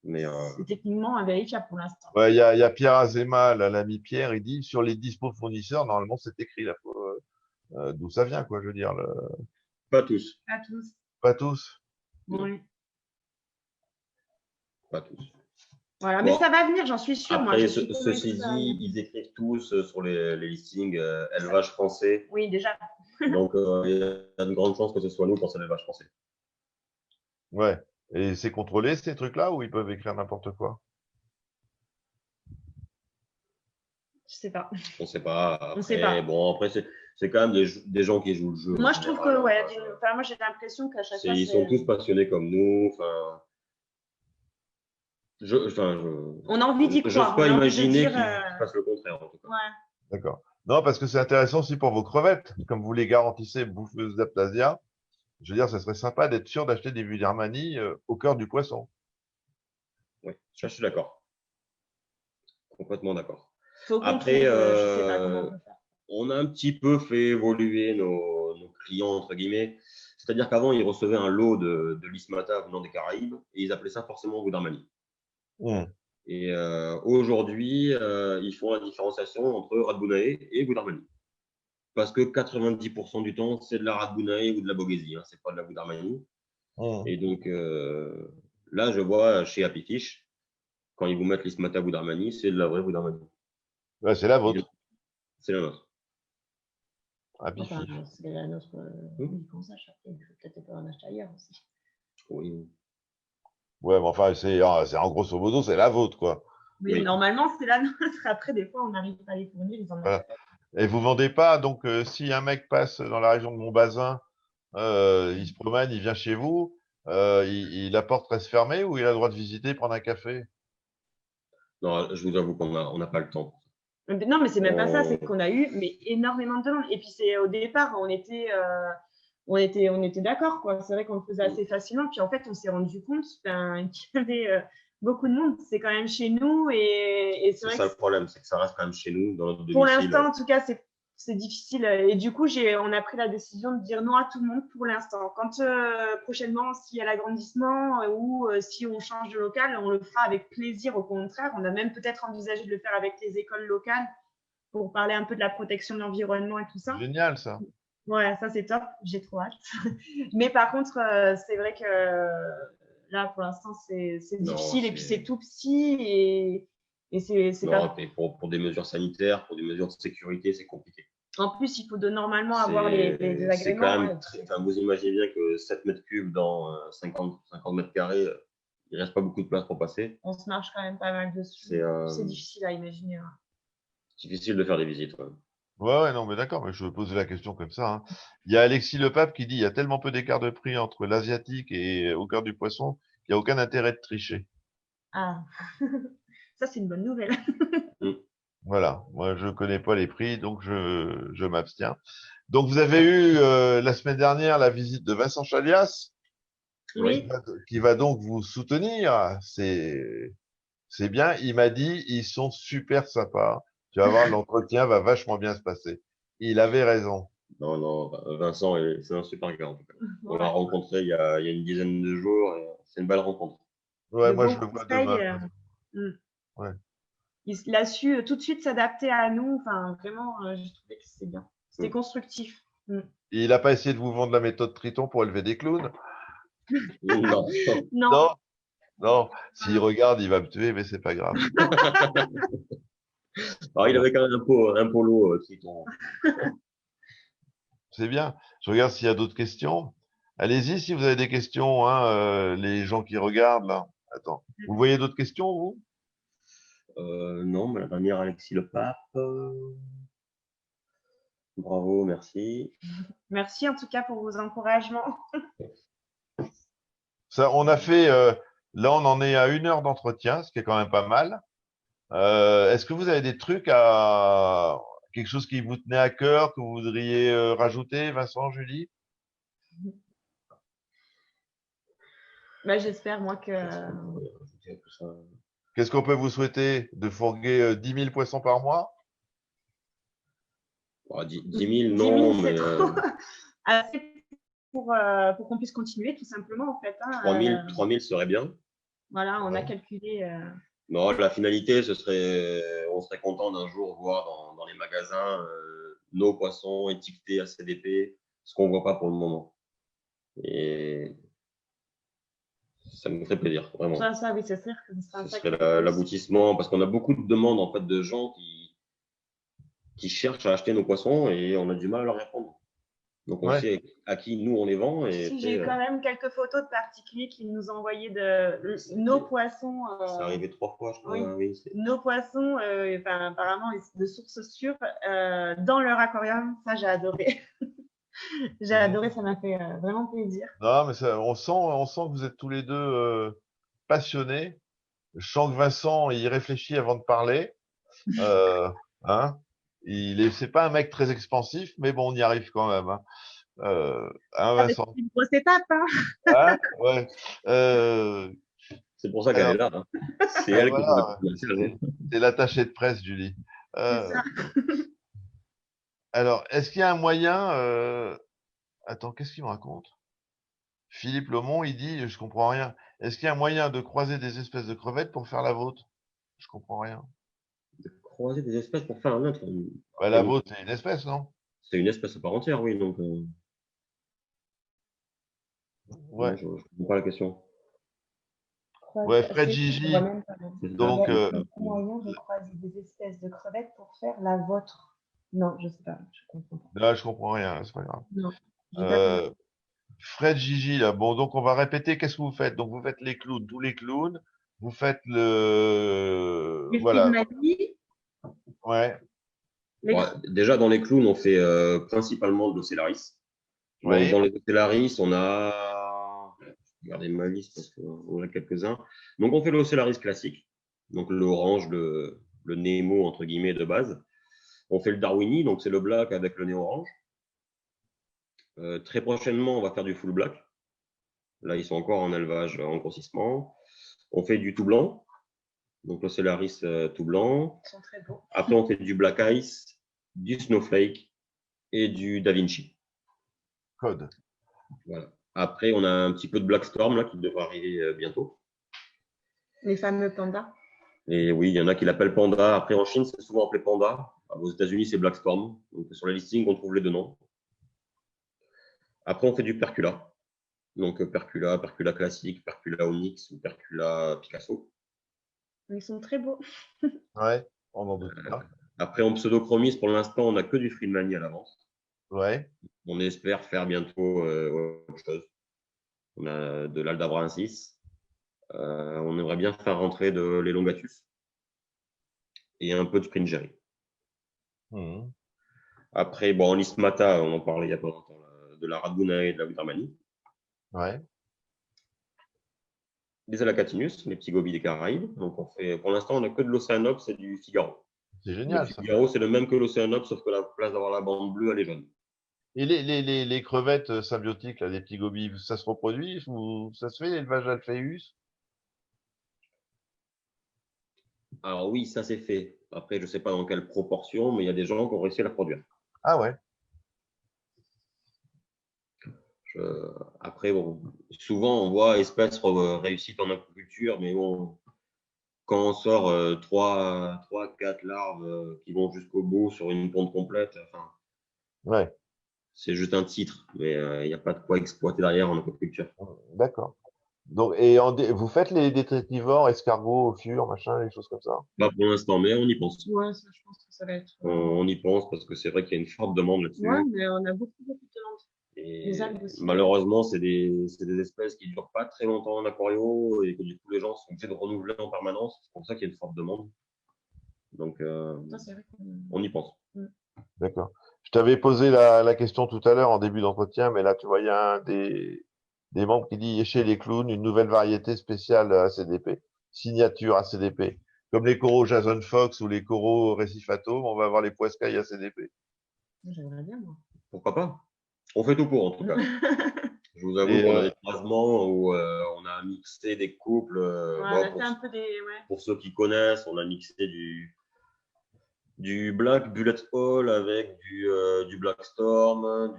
Mais c'est techniquement invérifiable pour l'instant. Ouais, il y a Pierre Azéma, l'ami Pierre, il dit sur les dispo fournisseurs, normalement c'est écrit là, d'où ça vient, quoi, je veux dire, pas tous. À tous. pas tous. Non, Oui. pas tous. Voilà, mais Bon, ça va venir, j'en suis sûre. Moi, après, je suis convaincue ceci que ça va dit, venir. ils écrivent tous sur les listings élevage français. Oui, déjà. Donc, il y a de grandes chances que ce soit nous quand c'est l'élevage français. Ouais. Et c'est contrôlé ces trucs-là ou ils peuvent écrire n'importe quoi? Je sais pas. On ne sait pas. On sait pas. Après, bon, après, c'est quand même des gens qui jouent le jeu. Moi, en je trouve général, que, ouais, hein. enfin, moi, j'ai l'impression qu'à chaque fois, Ils sont tous passionnés comme nous. Enfin, on a envie d'y j'ose croire. pas On a envie de imaginer dire, qu'ils fassent le contraire, en tout cas. ouais. D'accord. Non, parce que c'est intéressant aussi pour vos crevettes. Comme vous les garantissez bouffeuses d'aptasia, je veux dire, ça serait sympa d'être sûr d'acheter des Vuillermanie au cœur du poisson. Oui, ça, je suis d'accord. Complètement d'accord. Faut qu'on Après, trouve, je sais pas comment on peut faire. on a un petit peu fait évoluer nos clients, entre guillemets. C'est-à-dire qu'avant, ils recevaient un lot de Lismata venant des Caraïbes et ils appelaient ça forcément Goudarmanie. Mmh. Et aujourd'hui, ils font la différenciation entre Radbounae et Goudarmanie. Parce que 90% du temps, c'est de la Radbounae ou de la Boghesi, hein, c'est pas de la Goudarmanie. Mmh. Et donc, là, je vois chez Happy Fish, quand ils vous mettent l'Ismata Goudarmanie, c'est de la vraie Goudarmanie. Ouais, c'est la vôtre. C'est la nôtre. Happy Enfin, Fish. c'est la nôtre. Oui, qu'on sache après. Il faut peut-être pas en acheter ailleurs aussi. Oui. Ouais, mais enfin, c'est en grosso modo, c'est la vôtre, quoi. Mais Oui. normalement, c'est la nôtre. Après, des fois, on n'arrive pas à les fournir, ils en Voilà. achètent. Et vous vendez pas, donc si un mec passe dans la région de Montbazin, il se promène, il vient chez vous, la porte reste fermée ou il a le droit de visiter, prendre un café? Non, je vous avoue qu'on n'a pas le temps. Non, mais c'est même pas ça, c'est On- qu'on a eu énormément de demandes. Et puis, c'est au départ, on était d'accord, quoi. C'est vrai qu'on le faisait assez facilement. Puis, en fait, on s'est rendu compte qu'il y avait beaucoup de monde. C'est quand même chez nous. Et c'est C'est vrai ça que le problème, c'est que ça reste quand même chez nous, dans notre pour domicile. l'instant, en tout cas, c'est difficile. Et du coup, on a pris la décision de dire non à tout le monde pour l'instant. Quand prochainement, s'il y a l'agrandissement ou si on change de local, on le fera avec plaisir. Au contraire, on a même peut-être envisagé de le faire avec les écoles locales pour parler un peu de la protection de l'environnement et tout ça. Génial, ça. Ouais, ça c'est top. J'ai trop hâte. Mais par contre, c'est vrai que là, pour l'instant, c'est Non, difficile. Et puis, c'est tout petit et c'est Non, pas. et pour des mesures sanitaires, pour des mesures de sécurité, c'est compliqué. En plus, il faut normalement avoir les C'est quand agréments. même Ouais. enfin, vous imaginez bien que 7 mètres cubes dans 50 mètres carrés, il reste pas beaucoup de place pour passer. On se marche quand même pas mal dessus. C'est difficile à imaginer. Ouais. Difficile de faire des visites. Ouais. Ouais, non, mais d'accord, mais je posais la question comme ça, hein. Il y a Alexis Le Pape qui dit il y a tellement peu d'écart de prix entre l'asiatique et au cœur du poisson qu'il n'y a aucun intérêt de tricher. Ah, ça c'est une bonne nouvelle. Voilà, moi je connais pas les prix, donc je m'abstiens. Donc vous avez eu la semaine dernière la visite de Vincent Chalias, Oui. qui va donc vous soutenir. C'est bien. Il m'a dit ils sont super sympas. Tu vas voir, l'entretien va vachement bien se passer. Il avait raison. Non, non, Vincent, c'est un super gars en tout cas. On l'a Ouais. rencontré il y a une dizaine de jours et c'est une belle rencontre. Ouais, De moi bons je le vois conseils. demain. Ouais. Il a su tout de suite s'adapter à nous. Enfin, vraiment, j'ai trouvé que c'est bien. C'était constructif. Et il n'a pas essayé de vous vendre la méthode Triton pour élever des clowns? Non. Non. Non, non. S'il regarde, il va me tuer, mais c'est pas grave. Alors, il avait quand même un polo Triton. C'est bien. Je regarde s'il y a d'autres questions. Allez-y si vous avez des questions, hein, les gens qui regardent là. Attends. Vous voyez d'autres questions, vous? Non, mais la dernière, Alexis Le Pape. Bravo, merci. Merci en tout cas pour vos encouragements. Ça, on a fait. Là, on en est à 1 heure d'entretien, ce qui est quand même pas mal. Est-ce que vous avez des trucs à quelque chose qui vous tenait à cœur, que vous voudriez rajouter, Vincent, Julie? Bah, j'espère, moi, que. Qu'est-ce qu'on peut vous souhaiter? De fourguer 10 000 poissons par mois? 10 000, 10 000, non, c'est mais trop. Assez pour qu'on puisse continuer, tout simplement, en fait. 3 000 serait bien. Voilà, on a Ouais. calculé. Non, la finalité, on serait content d'un jour voir dans les magasins nos poissons étiquetés à CDP, ce qu'on ne voit pas pour le moment. Et ça nous ferait plaisir, vraiment. Ça, oui, c'est sûr que ce sera un Ce sacré serait l'aboutissement, parce qu'on a beaucoup de demandes en fait de gens qui cherchent à acheter nos poissons et on a du mal à leur répondre. Donc on Ouais. sait à qui nous on les vend. Et Si, j'ai eu quand même quelques photos de particuliers qui nous ont envoyé nos poissons. C'est arrivé 3 fois, je crois. Oui. Oui, nos poissons, apparemment de sources sûres, dans leur aquarium. Ça, j'ai adoré. J'ai adoré, ça m'a fait vraiment plaisir. Non, mais ça, on sent que vous êtes tous les deux passionnés. Je sens que Vincent, il réfléchit avant de parler. Hein? C'est pas un mec très expansif, mais bon, on y arrive quand même. Hein, Vincent? C'est une grosse étape. Hein. Hein? Ouais. c'est pour ça qu'elle est là. Hein. C'est elle qui Voilà, fait c'est l'attaché de presse, Julie. C'est ça. Alors, est-ce qu'il y a un moyen Attends, qu'est-ce qu'il me raconte? Philippe Lomont, il dit, je comprends rien. Est-ce qu'il y a un moyen de croiser des espèces de crevettes pour faire la vôtre? Je comprends rien. croiser des espèces pour faire un autre. Bah, la vôtre, c'est une espèce, non? C'est une espèce à part entière, oui. Donc, Ouais. non, je ne comprends pas la question. Ouais, Fred Gigi. Donc, il y a moyen de croiser des espèces de crevettes pour faire la vôtre. Non, je sais pas, je comprends pas. là, je comprends rien, c'est pas grave. Non. Fred Gigi, là. Bon, donc on va répéter. Qu'est-ce que vous faites? Donc, vous faites les clowns, tous les clowns. Vous faites Les voilà. Stigmatis. Ouais. Ouais, déjà, dans les clowns, on fait principalement de l'Ocellaris. Oui. Dans les Ocellaris, on a. Regardez ma liste parce qu'on a quelques-uns. Donc, on fait l'Ocellaris classique. Donc, l'orange, le Nemo, entre guillemets, de base. On fait le Darwini, donc c'est le black avec le nez orange. Très prochainement, on va faire du full black. Là, ils sont encore en élevage, en grossissement. On fait du tout blanc. Donc, l'Ocellaris tout blanc. Ils sont très beaux. Après, on fait du Black Ice, du Snowflake et du Da Vinci. Code. Voilà. Après, on a un petit peu de Black Storm là, qui devrait arriver bientôt. Les fameux pandas. Et oui, il y en a qui l'appellent Panda. Après, en Chine, c'est souvent appelé Panda. Aux États-Unis, c'est Black Storm. Donc, sur la listing, on trouve les deux noms. Après, on fait du Percula. Donc, Percula classique, Percula Onyx ou Percula Picasso. Ils sont très beaux. Ouais, on en doute pas. Après, en pseudochromis, pour l'instant, on n'a que du Friedmanie à l'avance. Ouais. On espère faire bientôt autre chose. On a de l'Aldabra 6. On aimerait bien faire rentrer de l'Elongatus et un peu de Springerie. Mmh. Après, bon, en Ismata, on en parlait il n'y a pas longtemps, de la Radguna et de la Widermanie. Ouais. Des Alacatinus, les petits gobies des Caraïbes. Donc, on fait, pour l'instant, on n'a que de l'Océanops et du Figaro. C'est génial, Le ça. Figaro, c'est le même que l'Océanops, sauf que la place d'avoir la bande bleue, elle est jaune. Et les crevettes symbiotiques, là, les petits gobies, ça se reproduit ou ça se fait l'élevage d'Alpheus? Alors oui, ça c'est fait. Après, je ne sais pas dans quelle proportion, mais il y a des gens qui ont réussi à la produire. Ah ouais. Après, bon, souvent, on voit espèces réussites en aquaculture, mais bon, quand on sort 3-4 larves qui vont jusqu'au bout sur une ponte complète, enfin, Ouais, C'est juste un titre, mais il n'y a pas de quoi exploiter derrière en aquaculture. d'accord. Donc, vous faites les détritivores, escargots, ophures, machin, les choses comme ça? Pas pour l'instant, mais on y pense. Ouais, ça, je pense que ça va être. On y pense parce que c'est vrai qu'il y a une forte demande là-dessus. Ouais, mais on a beaucoup de demandes. Les Et algues aussi. malheureusement, c'est des espèces qui durent pas très longtemps en aquario et que du coup, les gens sont obligés de renouveler en permanence. C'est pour ça qu'il y a une forte demande. Donc, Ça, c'est vrai qu'on. on y pense. D'accord. Je t'avais posé la question tout à l'heure en début d'entretien, mais là, tu vois, il y a un des membres qui dit chez les clowns, une nouvelle variété spéciale ACDP, signature ACDP. Comme les coraux Jason Fox ou les coraux Récif Atome, on va avoir les poiscailles ACDP. J'aimerais bien, moi. Pourquoi pas? On fait tout pour, en tout cas. Je vous avoue Et qu'on a des croisements où on a mixé des couples. Ouais, Bon, on a fait un peu des. Ouais. pour ceux qui connaissent, on a mixé du Black Bullet Hole avec du Black Storm,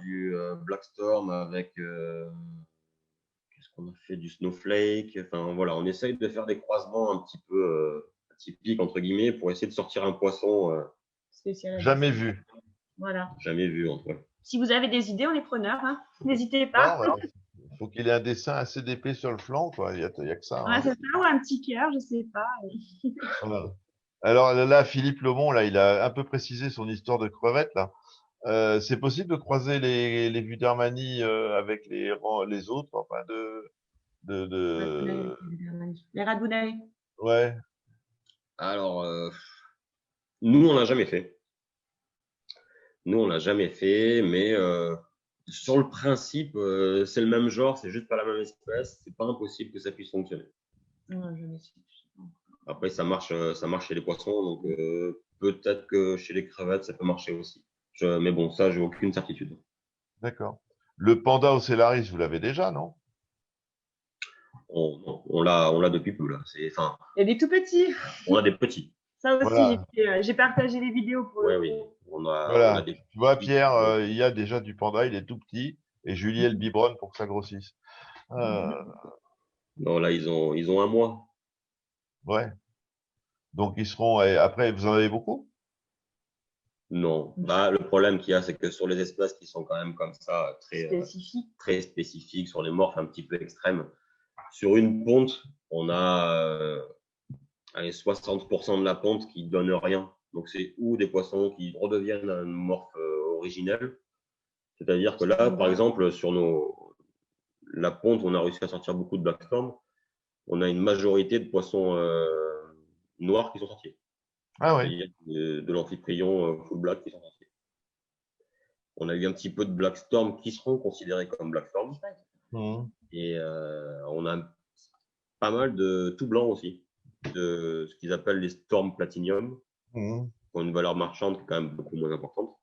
Black Storm avec qu'est-ce qu'on a fait du Snowflake. Enfin voilà, on essaye de faire des croisements un petit peu atypiques entre guillemets pour essayer de sortir un poisson Spécial. jamais vu. Voilà. jamais vu en tout cas. Si vous avez des idées, on est preneurs. Hein. N'hésitez Non, pas. alors, il faut qu'il ait un dessin ACDP sur le flanc, quoi. Il y a que ça. Ouais, Hein. c'est ça, ou un petit cœur, je sais pas. Voilà. Alors là, Philippe Lomont, là, il a un peu précisé son histoire de crevette, là. C'est possible de croiser les Vudermani avec les autres, enfin Les radounailles. ouais, Alors nous on l'a jamais fait. Nous on l'a jamais fait, mais sur le principe, c'est le même genre, c'est juste pas la même espèce. C'est pas impossible que ça puisse fonctionner. Ouais, je me suis. Après, ça marche chez les poissons, donc peut-être que chez les crevettes, ça peut marcher aussi. Mais bon, ça, j'ai aucune certitude. d'accord. Le panda ocellaris, vous l'avez déjà, non? On l'a depuis peu là. Enfin, Il y a des tout petits. on a des petits. Ça aussi, Voilà, j'ai partagé les vidéos pour Ouais, le oui. coup. On a voilà. des Tu vois, petits. Pierre, il y a déjà du panda, il est tout petit, et Julie, elle biberonne pour que ça grossisse. Non, là, ils ont un mois. Ouais. Donc ils seront. Et après, vous en avez beaucoup? Non. Bah, le problème qu'il y a, c'est que sur les espèces qui sont quand même comme ça, Spécifiques. très spécifiques, sur les morphes un petit peu extrêmes, sur une ponte, on a allez, 60% de la ponte qui donne rien. Donc, c'est ou des poissons qui redeviennent un morphe originel. C'est-à-dire que là, par exemple, la ponte, on a réussi à sortir beaucoup de Black Storm. On a une majorité de poissons noirs qui sont sortis. Ah oui. C'est-à-dire de l'Amphiprion full black qui sont sortis. On a eu un petit peu de Black Storm qui seront considérés comme Black Storm. Mhm. Et on a pas mal de tout blanc aussi, de ce qu'ils appellent les Storm Platinum, Mhm. qui ont une valeur marchande qui est quand même beaucoup moins importante.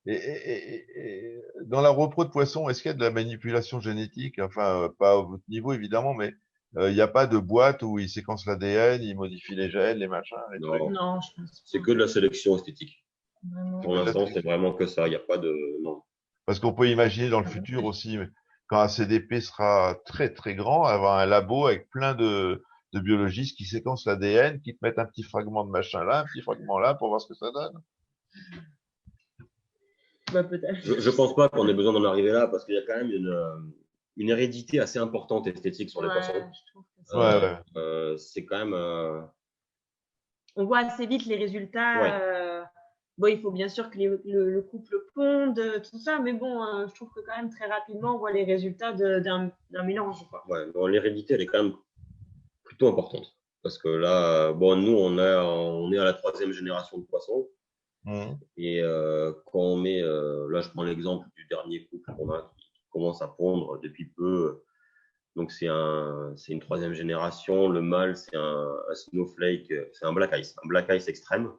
Et dans la repro de poisson, est-ce qu'il y a de la manipulation génétique? Enfin, pas à votre niveau évidemment, mais il n'y a pas de boîte où ils séquencent l'ADN, ils modifient les gènes, les machins, les trucs. Non, Non, je pense c'est pas. que de la sélection esthétique. Vraiment. Pour l'instant, c'est vraiment que ça. Il n'y a pas de. Non. Parce qu'on peut imaginer dans le futur aussi, quand ACDP sera très très grand, avoir un labo avec plein de biologistes qui séquencent l'ADN, qui te mettent un petit fragment de machin là, un petit fragment là pour voir ce que ça donne. Bah, peut-être. Je pense pas qu'on ait besoin d'en arriver là parce qu'il y a quand même une hérédité assez importante esthétique sur les Ouais, poissons. je trouve que Ouais, ouais. C'est quand même. on voit assez vite les résultats. Ouais. Bon, il faut bien sûr que le couple ponde, tout ça, mais bon, je trouve que quand même très rapidement, on voit les résultats d'un mélange. Quoi. Ouais, bon, l'hérédité, elle est quand même plutôt importante. Parce que là, bon, nous, on est à la 3e génération de poissons. Mhm. Et quand on met, là, je prends l'exemple du dernier couple qu'on a qui commence à pondre depuis peu. Donc, c'est une 3e génération. Le mâle, c'est un snowflake, c'est un black ice extrême.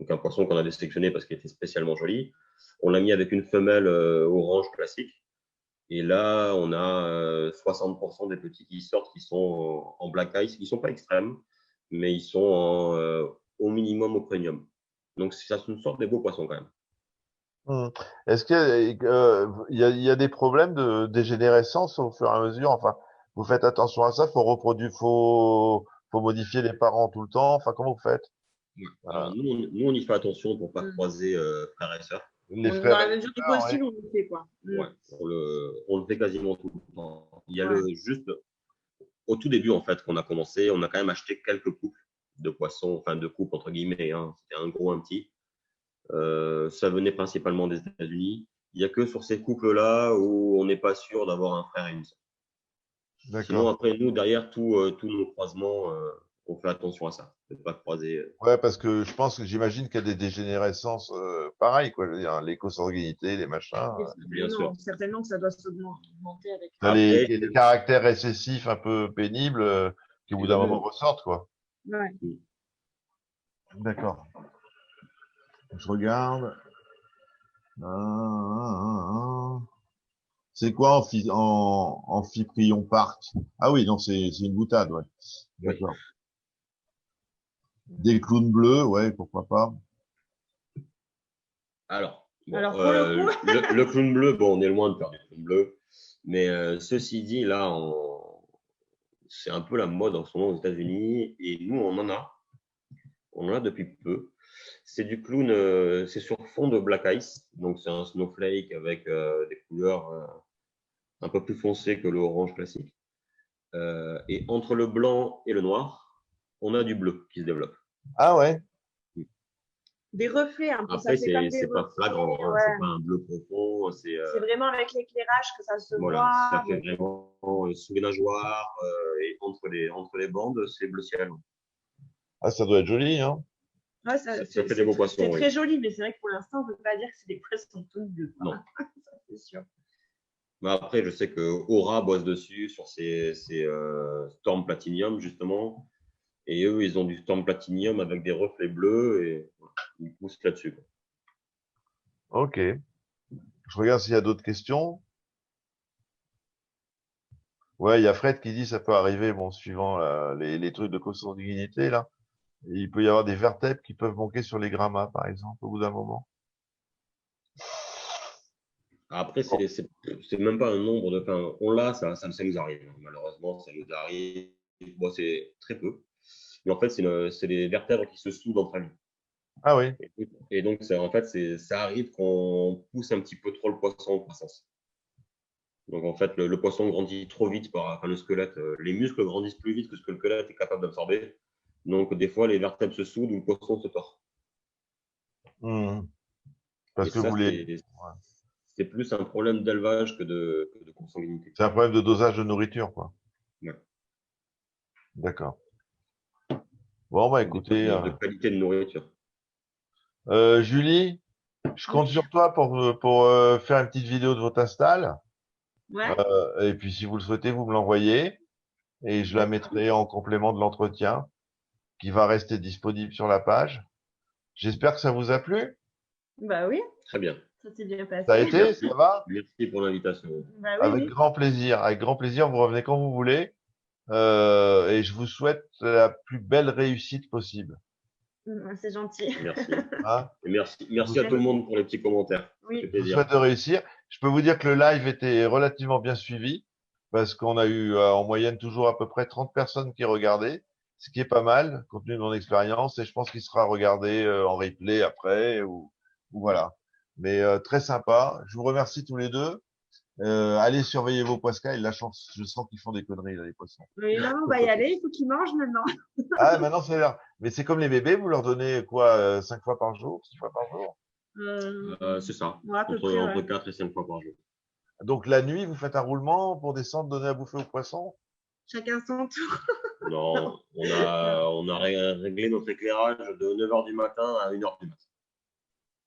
Donc, un poisson qu'on avait sélectionné parce qu'il était spécialement joli. On l'a mis avec une femelle orange classique. Et là, on a 60% des petits qui sortent qui sont en black ice. Ils ne sont pas extrêmes, mais ils sont au minimum au premium. Donc, ça nous sort des beaux poissons quand même. Mhm. Est-ce il y a des problèmes de dégénérescence au fur et à mesure? Enfin, vous faites attention à ça, faut modifier les parents tout le temps. Enfin, comment vous faites? Alors, nous, on y fait attention pour ne pas croiser frères et sœurs. Les frais Dans la avec mesure du l'heure, possible, on le fait, quoi. Ouais, on le fait quasiment tout le temps. Il y a Ouais. juste au tout début, en fait, qu'on a commencé, on a quand même acheté quelques couples de poissons, enfin de couples entre guillemets, hein. C'était un gros, un petit. Ça venait principalement des États-Unis. Il n'y a que sur ces couples-là où on n'est pas sûr d'avoir un frère et une sœur. Sinon, D'accord. après, nous, derrière tous nos croisements, on fait attention à ça, de ne pas croiser. Ouais, parce que je pense que j'imagine qu'il y a des dégénérescences pareilles, quoi. Je veux dire, les consanguinités, les machins. Bien sûr. Certainement que ça doit s'augmenter avec. T'as Après, les caractères récessifs un peu pénibles qui, au bout d'un moment, ressortent, quoi. Ouais. D'accord. Je regarde. C'est quoi Amphiprion Park? Ah oui, non, c'est une boutade, ouais. oui. D'accord. Des clowns bleus, ouais, pourquoi pas. Alors, bon, Alors, pour le coup, le clown bleu, bon, on est loin de faire du clown bleu, mais ceci dit, là, c'est un peu la mode en ce moment aux États-Unis, et nous, on en a depuis peu. C'est du clown, c'est sur fond de black ice, donc c'est un snowflake avec des couleurs un peu plus foncées que le orange classique. Et entre le blanc et le noir, on a du bleu qui se développe. Ah ouais. des reflets un peu, ça Après, fait comme des c'est pas reflets. flagrant, hein, Ouais. c'est pas un bleu profond, c'est C'est vraiment avec l'éclairage que ça se voilà, voit. ça fait vraiment sous les nageoires et entre les bandes, c'est bleu ciel. Ah, ça doit être joli, hein. Ouais, Ça fait des beaux poissons. c'est Oui. très joli, mais c'est vrai que pour l'instant, on ne peut pas dire que c'est des poissons tout bleus. Non. Ça, c'est sûr. Mais après, je sais que Aura bosse dessus sur ces Storm Platinum, justement. Et eux, ils ont du Storm Platinum avec des reflets bleus et voilà, ils poussent là-dessus, quoi. Ok. Je regarde s'il y a d'autres questions. Ouais, il y a Fred qui dit ça peut arriver, bon, suivant les trucs de consanguinité, là. Il peut y avoir des vertèbres qui peuvent manquer sur les grammas, par exemple, au bout d'un moment. Après, c'est même pas un nombre de. Enfin, on l'a, ça nous arrive. Malheureusement, ça nous arrive. Bon, c'est très peu. Mais en fait, c'est des vertèbres qui se soudent entre elles. Ah oui. Et donc, en fait, ça arrive qu'on pousse un petit peu trop le poisson en croissance. Donc, en fait, le poisson grandit trop vite enfin, le squelette. Les muscles grandissent plus vite que ce que le squelette est capable d'absorber. Donc, des fois, les vertèbres se soudent ou le poisson se tord. Parce Et que ça, vous les. c'est plus un problème d'élevage que de consanguinité. C'est un problème de dosage de nourriture, quoi. Ouais. D'accord. Bon, bah écoutez, De qualité de nourriture. Julie, je compte sur toi pour faire une petite vidéo de votre install. Ouais. Et puis, si vous le souhaitez, vous me l'envoyez et je la mettrai en complément de l'entretien qui va rester disponible sur la page. J'espère que ça vous a plu. Bah oui, Très bien. ça s'est bien passé. Ça a été, Merci. ça va? Merci pour l'invitation. Bah oui, Avec oui. grand plaisir. Avec grand plaisir, vous revenez quand vous voulez. Et je vous souhaite la plus belle réussite possible. C'est gentil. Merci. Hein. Et merci à tout le monde pour les petits commentaires. Ça Oui. fait Je vous plaisir. souhaite de réussir. Je peux vous dire que le live était relativement bien suivi parce qu'on a eu en moyenne toujours à peu près 30 personnes qui regardaient, ce qui est pas mal compte tenu de mon expérience et je pense qu'il sera regardé en replay après ou voilà. Mais très sympa. Je vous remercie tous les deux. Allez surveiller vos poiscas. Et la chance, je sens qu'ils font des conneries là, les poissons. Mais non, on va y aller, il faut qu'ils mangent maintenant. Ah, maintenant c'est l'heure. Mais c'est comme les bébés, vous leur donnez quoi, 5 fois par jour, 6 fois par jour. C'est ça. Ouais, à peu près, Entre ouais. 4 et 5 fois par jour. Donc la nuit, vous faites un roulement pour descendre donner à bouffer aux poissons. Chacun son tour. Non, on a réglé notre éclairage de 9h du matin à 1h du matin.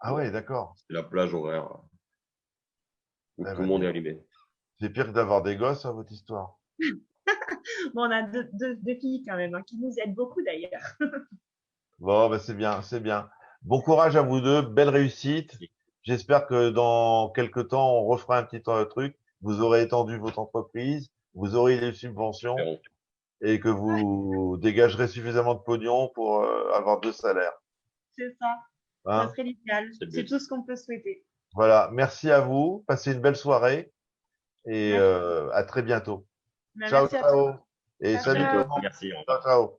Ah ouais, d'accord. C'est la plage horaire où Eh tout ben, le monde est allumé. c'est pire que d'avoir des gosses, hein, votre histoire. Bon, on a deux filles quand même, hein, qui nous aident beaucoup d'ailleurs. Bon, ben c'est bien, c'est bien. Bon courage à vous deux, belle réussite. J'espère que dans quelques temps, on refera un petit truc. Vous aurez étendu votre entreprise, vous aurez les subventions Espérons. et que vous dégagerez suffisamment de pognon pour avoir 2 salaires. C'est ça. Ça Hein? serait l'idéal. C'est le C'est but. tout ce qu'on peut souhaiter. Voilà. Merci à vous. Passez une belle soirée et Merci. à très bientôt. Bah, Ciao, merci à toi. ciao. Et Ciao, À salut tout bientôt. le monde. Merci. Au revoir. Ciao, ciao.